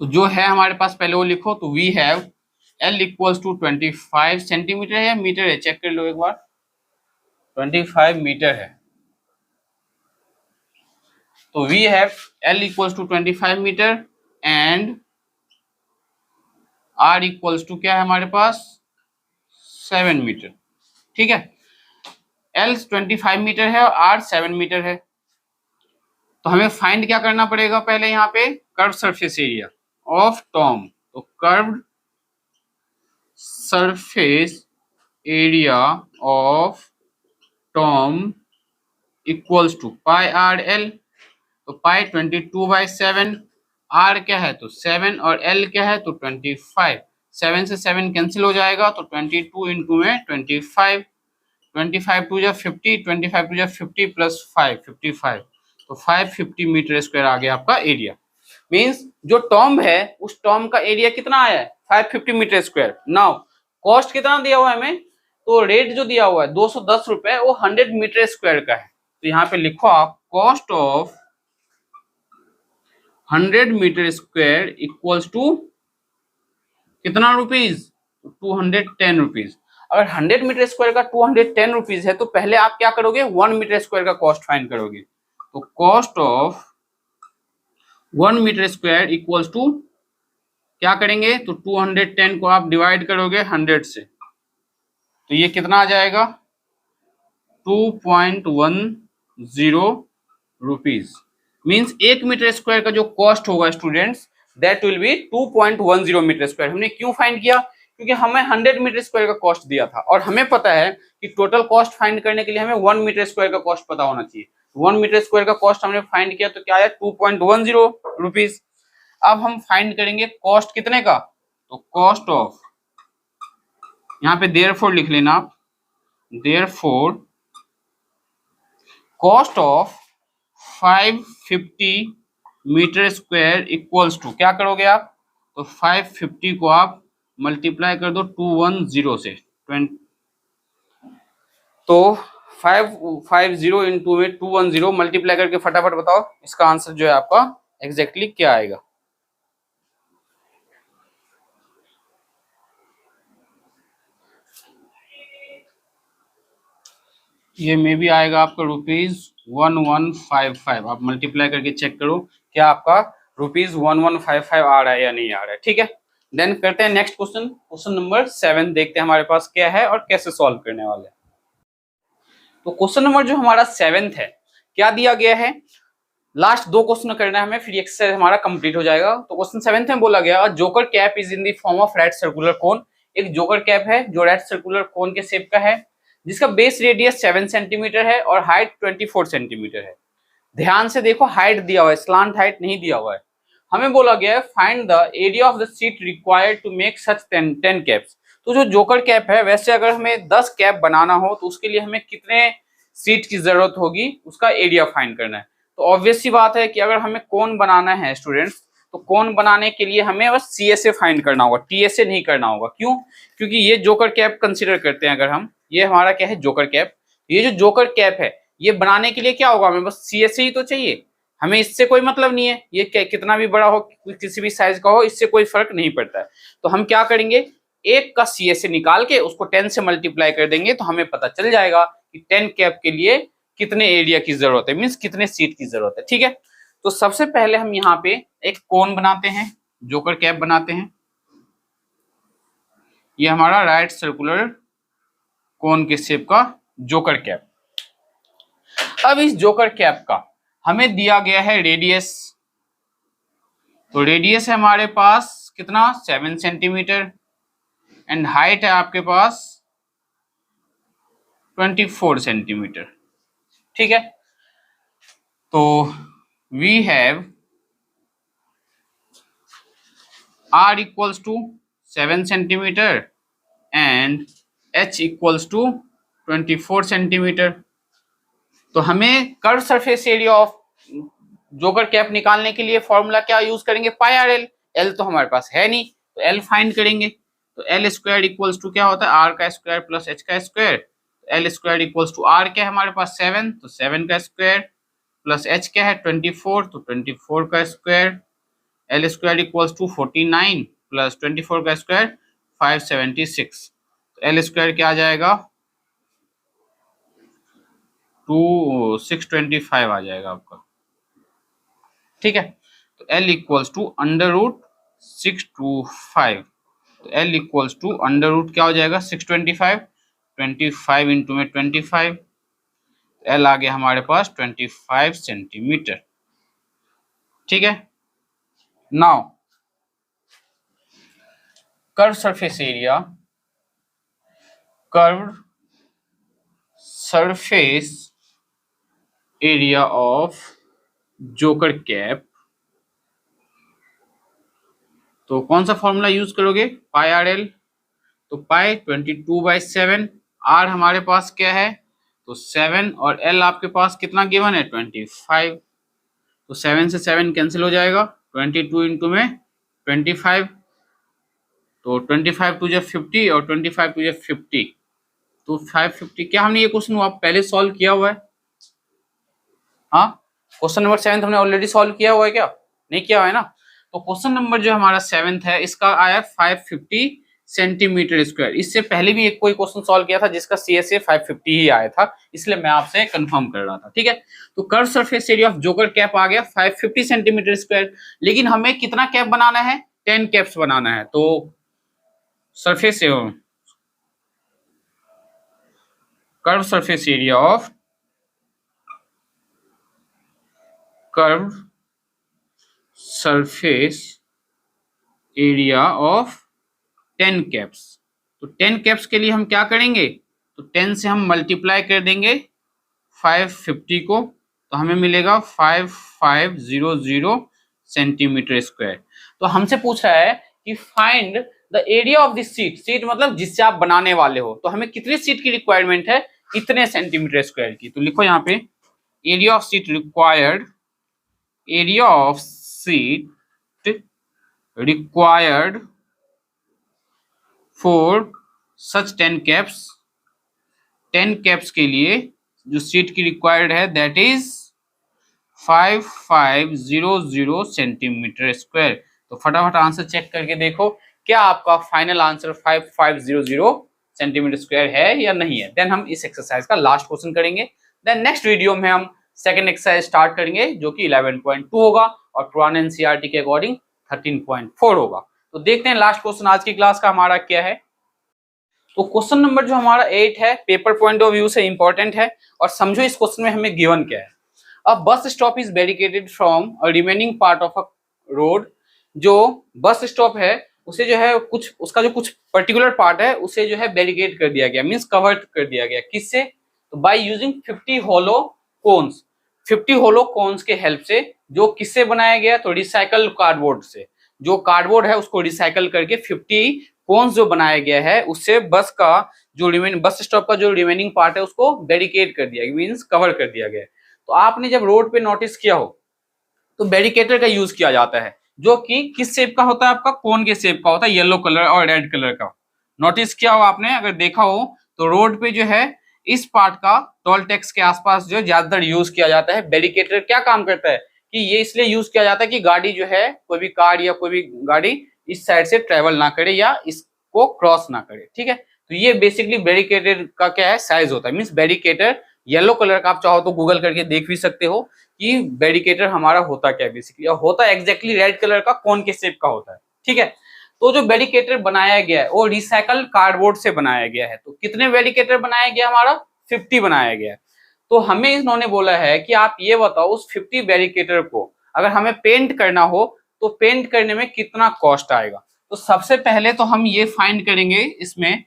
तो जो है हमारे पास पहले वो लिखो, तो we have L equals to 25 centimetre है, मीटर है, चेक कर लो एक बार, 25 मीटर है। तो we have L equals to 25 metre and R equals to क्या है हमारे पास 7 मीटर। ठीक है, L 25 मीटर है और R 7 मीटर है। तो हमें फाइंड क्या करना पड़ेगा, पहले यहाँ पे curve surface area of tomb. तो curved surface area of tomb equals to pi R L. तो पाई 22/7, आर क्या है तो 7 और एल क्या है तो 25। 7 से 7 कैंसिल हो जाएगा तो 22 इंटू में 25, 25 टू जा 50, 25 टू जा 50 प्लस 5 55, तो 550 मीटर स्क्वायर आ गया आपका एरिया। मींस जो टॉम है उस टॉम का एरिया कितना आया है 550 मीटर स्क्वायर। नाउ कॉस्ट कितना दिया हुआ है हमें, तो रेट जो दिया हुआ है 210 रुपए, वो 100 मीटर स्क्वायर का है। तो यहाँ पे लिखो आप cost of 100 metre square equals to कितना रुपीज 210 रुपीज। अगर 100 मीटर स्क्वायर का 210 रुपीज है तो पहले आप क्या करोगे 1 मीटर स्क्वायर का कॉस्ट फाइंड करोगे। तो cost of 1 metre square equals to क्या करेंगे, तो 210 को आप डिवाइड करोगे 100 से, तो ये कितना आ जाएगा 2.10 रुपीज। मीन्स 1 मीटर स्क्वायर का जो कॉस्ट होगा students that will be 2.10 metre square. हमने क्यों फाइंड किया? क्योंकि हमें 100 मीटर स्क्वायर का कॉस्ट दिया था और हमें पता है कि टोटल कॉस्ट फाइंड करने के लिए हमें 1 मीटर स्क्वायर का कॉस्ट पता होना चाहिए। 1 मीटर स्क्वायर का कॉस्ट हमने फाइंड किया तो क्या है 2.10 रुपीज। अब हम फाइंड करेंगे कॉस्ट कितने का, तो कॉस्ट ऑफ, यहाँ पे देयरफॉर लिख लेना आप, therefore cost of 550 metre square equals to, क्या करोगे आप, तो 550 को आप मल्टीप्लाई कर दो 210 से 20, तो 550 इंटू में 210 मल्टीप्लाई करके फटाफट बताओ इसका आंसर जो है आपका एग्जैक्टली क्या आएगा। ये में भी आएगा आपका ₹1155। आप मल्टीप्लाई करके चेक करो क्या आपका ₹1155 आ रहा है या नहीं आ रहा है। ठीक है, देन करते हैं नेक्स्ट क्वेश्चन, क्वेश्चन नंबर 7 देखते हैं हमारे पास क्या है और कैसे सॉल्व करने वाले हैं। तो क्वेश्चन नंबर जो हमारा 7th है, क्या दिया गया है, लास्ट 2 क्वेश्चन करना है हमें, फिर एक्सरसाइज हमारा कंप्लीट हो जाएगा। तो क्वेश्चन 7th में बोला गया joker cap is in the form of right circular cone. एक जोकर कैप है जो राइट सर्कुलर कोन के शेप का है, जिसका बेस रेडियस 7 सेंटीमीटर है और हाइट 24 सेंटीमीटर है। ध्यान से देखो, हाइट दिया हुआ है, स्लांट हाइट नहीं दिया हुआ है। हमें बोला गया है find the area of the sheet required to make such 10 caps. तो जो जोकर कैप है, वैसे अगर हमें 10 कैप बनाना हो तो उसके लिए हमें कितने शीट की जरूरत होगी, उसका एरिया फाइंड करना है। तो ऑब्वियस सी बात है कि अगर हमें कोन बनाना है स्टूडेंट्स, तो कोन बनाने के लिए हमें बस CSA फाइंड करना होगा, TSA नहीं करना होगा। क्यों? क्योंकि ये जोकर कैप कंसीडर करते हैं अगर हम, ये हमारा क्या है जोकर कैप। ये जो जोकर कैप है ये बनाने के लिए क्या होगा, हमें बस CSA ही तो चाहिए, हमें इससे कोई मतलब नहीं है, ये कितना भी बड़ा हो, किसी भी साइज का हो, इससे कोई फर्क नहीं पड़ता है। तो हम क्या करेंगे, एक का CSA निकाल के उसको 10 से मल्टीप्लाई कर देंगे तो हमें पता चल जाएगा कि 10 कैप के लिए कितने एरिया की जरूरत है, मीन्स कितने सीट की जरूरत है। ठीक है, तो सबसे पहले हम यहाँ पे एक कोन बनाते हैं, जोकर कैप बनाते हैं। ये हमारा राइट सर्कुलर कोन के शेप का जोकर कैप। अब इस जोकर कैप का हमें दिया गया है रेडियस, तो रेडियस है हमारे पास कितना 7 सेंटीमीटर एंड हाइट है आपके पास 24 सेंटीमीटर। ठीक है, तो we have R equals to 7 centimetre and H equals to 24 centimetre. तो हमें curve surface area of joker cap निकालने के लिए फॉर्मूला क्या यूज करेंगे, पाई आर एल। एल तो हमारे पास है नहीं तो एल फाइंड करेंगे। तो एल स्क्वायर इक्वल्स टू क्या होता है, आर का स्क्वायर प्लस एच का square. L square equals to R क्या है हमारे पास 7, तो 7 का स्क्वायर प्लस एच क्या है 24, तो 24 का square. L square equals to 49 plus 24 का स्क्वायर 576। तो एल स्क्वायर क्या आ जाएगा 625 आ जाएगा आपका। ठीक है, तो L equals to under root 625, तो L equals to under root क्या हो जाएगा 625, 25 इंटू में 25, L आ गया हमारे पास 25 सेंटीमीटर। ठीक है, now curve surface area, curve surface area of joker cap, तो कौन सा फॉर्मूला यूज करोगे, पाई आर एल। तो पाई 22/7, आर हमारे पास क्या है तो 7 और एल आपके पास कितना गिवन है 25, तो 7 से 7 कैंसिल हो जाएगा, 22 इंटू में 25, तो 25 टू 50 और 25 टू 50, तो 550। क्या हमने ये क्वेश्चन आप पहले सॉल्व किया हुआ है, हाँ क्वेश्चन नंबर 7 हमने ऑलरेडी सॉल्व किया हुआ है क्या, नहीं किया हुआ है ना। तो क्वेश्चन नंबर जो हमारा 7th है इसका आया 550 सेंटीमीटर स्क्वायर। इससे पहले भी एक कोई क्वेश्चन सॉल्व किया था जिसका CSA 550 ही आया था, इसलिए मैं आपसे कंफर्म कर रहा था। ठीक है, तो curve surface area of joker cap आ गया 550 सेंटीमीटर स्क्वायर, लेकिन हमें कितना कैप बनाना है 10 कैप्स बनाना है। तो surface curve surface area of curve surface area of 10 caps. तो 10 कैप्स के लिए हम क्या करेंगे, तो 10 से हम मल्टीप्लाई कर देंगे 550 को, तो हमें मिलेगा 5500 सेंटीमीटर स्क्वायर। तो हमसे पूछ रहा है कि find the area of this seat, seat मतलब जिससे आप बनाने वाले हो, तो हमें कितनी सीट की रिक्वायरमेंट है, इतने सेंटीमीटर स्क्वायर की। तो लिखो यहाँ पे area of seat required, area of seat required for such 10 caps, 10 caps के लिए जो सीट की रिक्वायर्ड है दैट इज 5500 सेंटीमीटर स्क्वायर। तो फटाफट आंसर चेक करके देखो क्या आपका फाइनल आंसर 5500 सेंटीमीटर स्क्वायर है या नहीं है। देन हम इस एक्सरसाइज का लास्ट क्वेश्चन करेंगे। देन नेक्स्ट वीडियो में हम सेकंड एक्सरसाइज स्टार्ट करेंगे जो कि 11.2 होगा और पुराने एनसीईआरटी के अकॉर्डिंग 13.4 होगा। तो देखते हैं लास्ट क्वेश्चन आज की क्लास का हमारा क्या है। तो क्वेश्चन नंबर जो हमारा 8 है, पेपर पॉइंट ऑफ व्यू से इंपॉर्टेंट है और समझो इस क्वेश्चन में हमें गिवन क्या है। A bus stop is barricaded from a remaining part of a road. जो बस स्टॉप है उसे जो है कुछ उसका जो कुछ पर्टिकुलर पार्ट है उसे जो है बैरिकेड कर दिया गया, मींस कवर्ड कर दिया गया। किससे, तो by using 50 hollow cones, 50 hollow cones के हेल्प से। जो किससे बनाया गया, तो रिसाइकल कार्डबोर्ड से। जो कार्डबोर्ड है उसको रिसाइकल करके 50 कोन्स जो बनाया गया है उससे बस का जो बस स्टॉप का जो रिमेनिंग पार्ट है उसको बैरिकेड कर दिया गया, मींस कवर कर दिया गया। तो आपने जब रोड पे नोटिस किया हो तो बैरिकेटर का यूज किया जाता है, जो कि किस शेप का होता है, आपका कोन के शेप का होता है, येलो कलर और रेड कलर का। नोटिस किया हो आपने, अगर देखा हो तो रोड पे जो है इस पार्ट का टोल टैक्स के आसपास जो ज्यादातर यूज किया जाता है। बैरिकेटर क्या काम करता है कि ये इसलिए यूज किया जाता है कि गाड़ी जो है, कोई भी कार या कोई भी गाड़ी इस साइड से ट्रेवल ना करे या इसको क्रॉस ना करे, ठीक है। तो ये बेसिकली बैरिकेटर का क्या है, साइज होता है, मीन्स बैरिकेटर येलो कलर का, आप चाहो तो गूगल करके देख भी सकते हो कि बैरिकेटर हमारा होता क्या है बेसिकली, और होता एग्जैक्टली रेड कलर का कोन के शेप का होता है, ठीक है। तो जो बैरिकेटर बनाया गया है वो रिसाइकल कार्डबोर्ड से बनाया गया है। तो कितने बैरिकेटर बनाया गया, हमारा 50 बनाया गया है। तो हमें इन्होंने बोला है कि आप ये बताओ उस 50 बैरिकेटर को अगर हमें पेंट करना हो तो पेंट करने में कितना कॉस्ट आएगा। तो सबसे पहले तो हम ये फाइंड करेंगे इसमें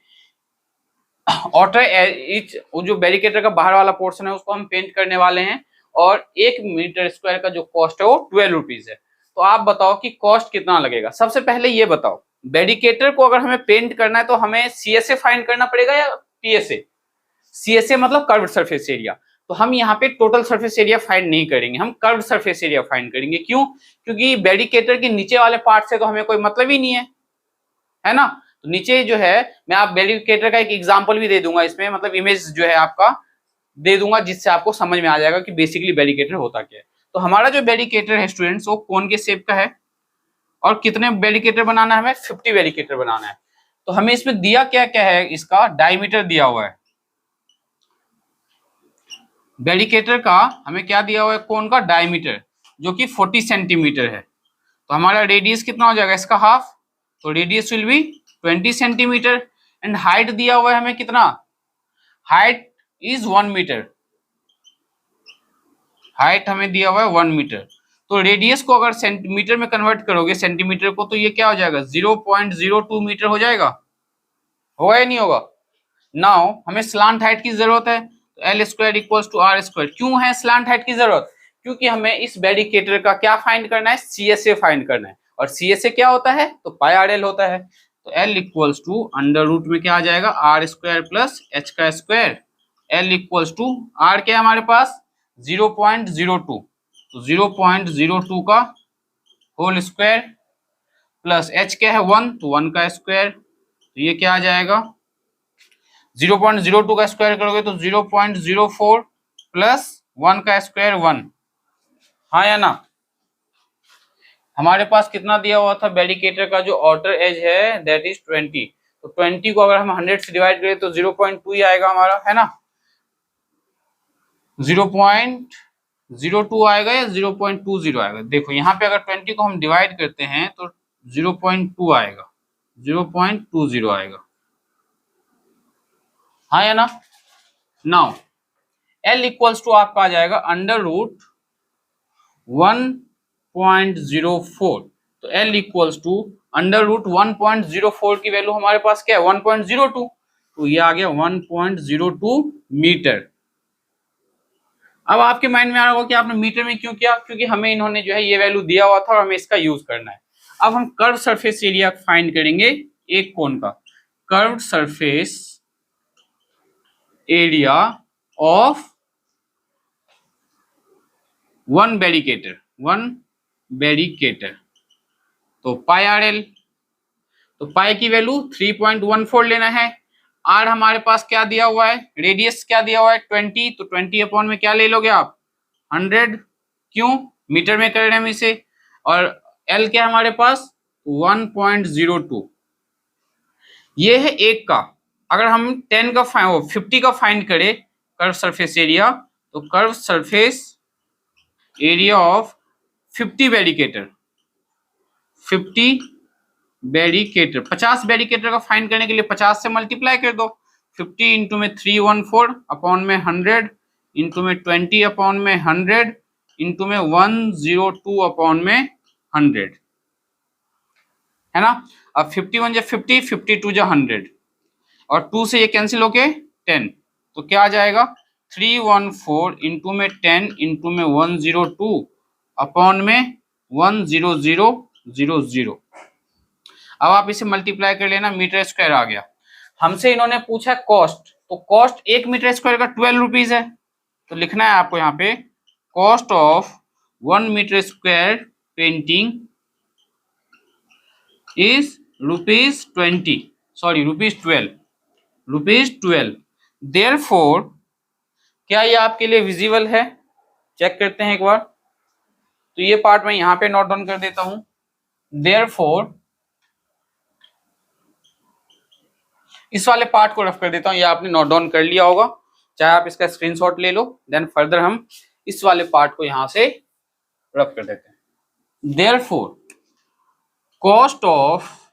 ऑटर इच, जो बैरिकेटर का बाहर वाला पोर्शन है उसको हम पेंट करने वाले हैं और 1 मीटर स्क्वायर का जो कॉस्ट है वो 12 रुपीज है। तो आप बताओ कि कॉस्ट कितना लगेगा। सबसे पहले ये बताओ बैरिकेटर को अगर हमें पेंट करना है तो हमें सीएसए फाइंड करना पड़ेगा या पीएसए। सीएसए मतलब कर्व्ड सरफेस एरिया। तो हम यहाँ पे टोटल सरफेस एरिया फाइंड नहीं करेंगे, हम कर्व्ड सरफेस एरिया फाइंड करेंगे। क्यों, क्योंकि बैरिकेटर के नीचे वाले पार्ट से तो हमें कोई मतलब ही नहीं है ना। तो नीचे जो है, मैं आप बैरिकेटर का एक एग्जांपल भी दे दूंगा इसमें, मतलब इमेज जो है आपका दे दूंगा जिससे आपको समझ में आ जाएगा कि बेसिकली बैरिकेटर होता क्या है। तो हमारा जो बैरिकेटर है स्टूडेंट्स वो कोन के शेप का है और कितने बैरिकेटर बनाना है, हमें 50 बैरिकेटर बनाना है। तो हमें इसमें दिया क्या क्या है, इसका डायमीटर दिया हुआ है बैरिकेटर का, हमें क्या दिया हुआ है, कोन का डायमीटर जो कि 40 सेंटीमीटर है। तो हमारा रेडियस कितना हो जाएगा इसका हाफ, तो radius will be 20 centimetre. And height दिया हुआ है हमें कितना, हाइट इज 1 मीटर, हाइट हमें दिया हुआ है 1 मीटर। तो रेडियस को अगर सेंटीमीटर में कन्वर्ट करोगे सेंटीमीटर को, तो ये क्या हो जाएगा 0.02 मीटर हो जाएगा, होगा या नहीं होगा। नाउ हमें स्लांट हाइट की जरूरत है, तो L square equals to R square. क्यों है स्लांट हाइट की जरूरत, क्योंकि हमें इस बैरिकेटर का क्या फाइंड करना है, सीएसए फाइंड करना है। और सीएसए क्या होता है, तो पाई आर एल होता है। तो L equals to under root में क्या आ जाएगा, आर स्क्वायर प्लस एच का square. L equals to R क्या है हमारे पास 0.02, तो 0.02 का होल स्क्वायर प्लस एच क्या है 1, तो 1 का स्क्वायर। तो ये क्या आ जाएगा 0.02 का स्क्वायर करोगे तो 0.04 प्लस 1 का स्क्वायर 1, हाँ या ना। हमारे पास कितना दिया हुआ था, बैरिकेटर का जो आउटर एज है दैट इज 20। तो 20 को अगर हम 100 से डिवाइड करें तो 0.2 ही आएगा हमारा, है ना। 0.02 आएगा या 0.20 आएगा। देखो यहाँ पे अगर 20 को हम डिवाइड करते हैं तो 0.2 आएगा, 0.20 आएगा, हाँ या ना। नाउ L इक्वल्स टू आपका आ जाएगा अंडर रूट 1.04। तो L equals to under root 1.04 की वैल्यू हमारे पास क्या है 1.02, तो ये आ गया 1.02 मीटर। अब आपके माइंड में आ रहा होगा कि आपने मीटर में क्यों किया, क्योंकि हमें इन्होंने जो है ये वैल्यू दिया हुआ था और हमें इसका यूज करना है। अब हम कर्व सरफेस एरिया फाइंड करेंगे एक कोन का, curve surface area of one barricader, तो पाई आर एल। तो पाई की वैल्यू 3.14 लेना है। आर हमारे पास क्या दिया हुआ है, रेडियस क्या दिया हुआ है 20, तो 20 अपॉन में क्या ले लोगे आप 100, क्यों मीटर में कर रहे हैं हम इसे, और एल क्या है हमारे पास 1.02। ये है एक का। अगर हम 10 का 50 का फाइंड करें कर्व सरफेस एरिया, तो कर्व सरफेस एरिया ऑफ 50 बैरिकेटर, 50 बैरिकेटर, 50 बैरिकेटर का फाइंड करने के लिए 50 से मल्टीप्लाई कर दो। 50 इंटू में 314 अपॉन में 100 इंटू में 20 अपॉन में 100 इंटू में 102 अपॉन में 100, है ना। अब 51 जा 50, 52 जा 100 और 2 से ये कैंसिल होके 10, तो क्या आ जाएगा 314 इंटू में 10 इंटू में 102 अपॉन में 10000। अब आप इसे मल्टीप्लाई कर लेना, मीटर स्क्वायर आ गया। हमसे इन्होंने पूछा कॉस्ट, तो कॉस्ट 1 मीटर स्क्वायर का 12 रुपीज है, तो लिखना है आपको यहाँ पे cost of 1 metre square painting is rupees 12। Therefore क्या ये आपके लिए विजिबल है, चेक करते हैं एक बार। तो ये पार्ट मैं यहाँ पे नोट डाउन कर देता हूं। देयरफॉर इस वाले पार्ट को रफ कर देता हूं, ये आपने नोट डाउन कर लिया होगा, चाहे आप इसका स्क्रीनशॉट ले लो। देन फर्दर हम इस वाले पार्ट को यहां से रफ कर देते हैं। देयरफॉर कॉस्ट ऑफ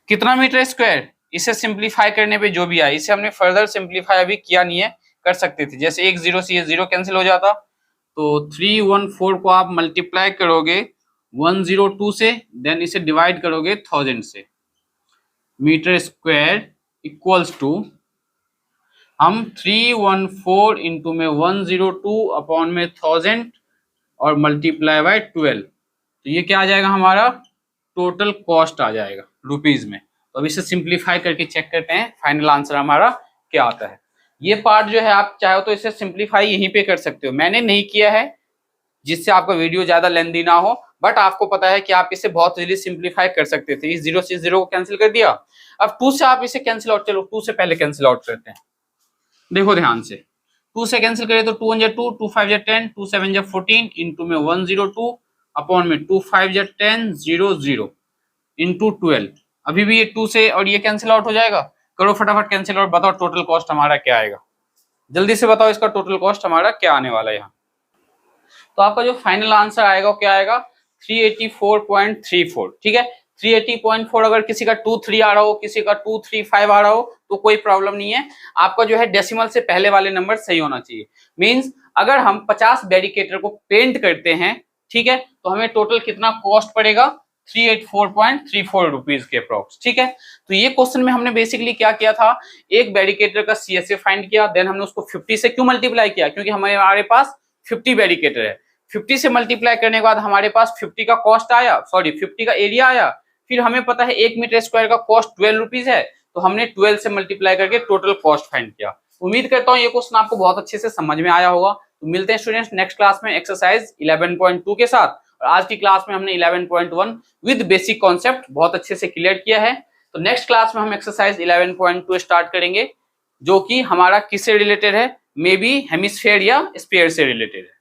कितना मीटर स्क्वायर, इसे सिंप्लीफाई करने पे जो भी आए, इसे हमने फर्दर सिंप्लीफाई अभी किया नहीं है, कर सकते थे। जैसे एक जीरो से ये जीरो कैंसिल हो जाता, तो 314 को आप मल्टीप्लाई करोगे 102 से, देन इसे डिवाइड करोगे 1000 से, मीटर स्क्वायर इक्वल्स टू हम 314 इंटू में 102 अपॉन में 1000 और मल्टीप्लाई बाय 12, तो ये क्या आ जाएगा हमारा टोटल कॉस्ट आ जाएगा रुपीज में। तो अब इसे सिंप्लीफाई करके चेक करते हैं फाइनल आंसर हमारा क्या आता है। ये पार्ट जो है आप चाहो तो इसे सिंप्लीफाई यहीं पे कर सकते हो, मैंने नहीं किया है जिससे आपका वीडियो ज्यादा लेंथी ना हो, बट आपको पता है कि आप इसे बहुत इजीली सिंप्लीफाई कर सकते थे। इस जीरो से जीरो को कैंसिल कर दिया, अब 2 से आप इसे कैंसिल आउट, चलो 2 से पहले कैंसिल आउट करते हैं, देखो ध्यान से। 2 से कैंसिल करें तो 2 1 जा 2, 2 5 जा 10, 2 7 जा 14 इंटू में 102 अपॉन में 2 5 जा 10 0 0 इंटू 12। अभी भी ये 2 से और ये कैंसिल आउट हो जाएगा, करो फटाफट कैंसिल आउट, बताओ टोटल कॉस्ट हमारा क्या आएगा, जल्दी से बताओ इसका टोटल कॉस्ट हमारा क्या आने वाला है यहाँ। तो आपका जो फाइनल आंसर आएगा वो क्या आएगा 384.34, ठीक है। 380.4 अगर किसी का 23 आ रहा हो, किसी का 235 आ रहा हो तो कोई प्रॉब्लम नहीं है, आपका जो है डेसिमल से पहले वाले नंबर सही होना चाहिए। मींस अगर हम 50 बैरिकेटर को पेंट करते हैं, ठीक है, तो हमें टोटल कितना कॉस्ट पड़ेगा 384.34 रुपीज के अप्रॉक्स, ठीक है। तो ये क्वेश्चन में हमने बेसिकली क्या किया था, एक बैरिकेटर का सीएसए फाइंड किया, देन हमने उसको 50 से क्यों मल्टीप्लाई किया, क्योंकि हमारे पास 50 बैरिकेटर है। 50 से मल्टीप्लाई करने के बाद हमारे पास 50 का कॉस्ट आया, सॉरी 50 का एरिया आया, फिर हमें पता है 1 मीटर स्क्वायर का कॉस्ट 12 रुपीज है, तो हमने 12 से मल्टीप्लाई करके टोटल कॉस्ट फाइंड किया। उम्मीद करता हूँ ये क्वेश्चन आपको बहुत अच्छे से समझ में आया होगा। तो मिलते हैं स्टूडेंट्स नेक्स्ट क्लास में एक्सरसाइज 11.2 के साथ, और आज की क्लास में हमने 11.1 विद बेसिक कॉन्सेप्ट बहुत अच्छे से क्लियर किया है। तो नेक्स्ट क्लास में हम एक्सरसाइज 11.2 स्टार्ट करेंगे, जो कि हमारा किससे रिलेटेड है, मे बी हेमिस्फेयर या स्फीयर से रिलेटेड है।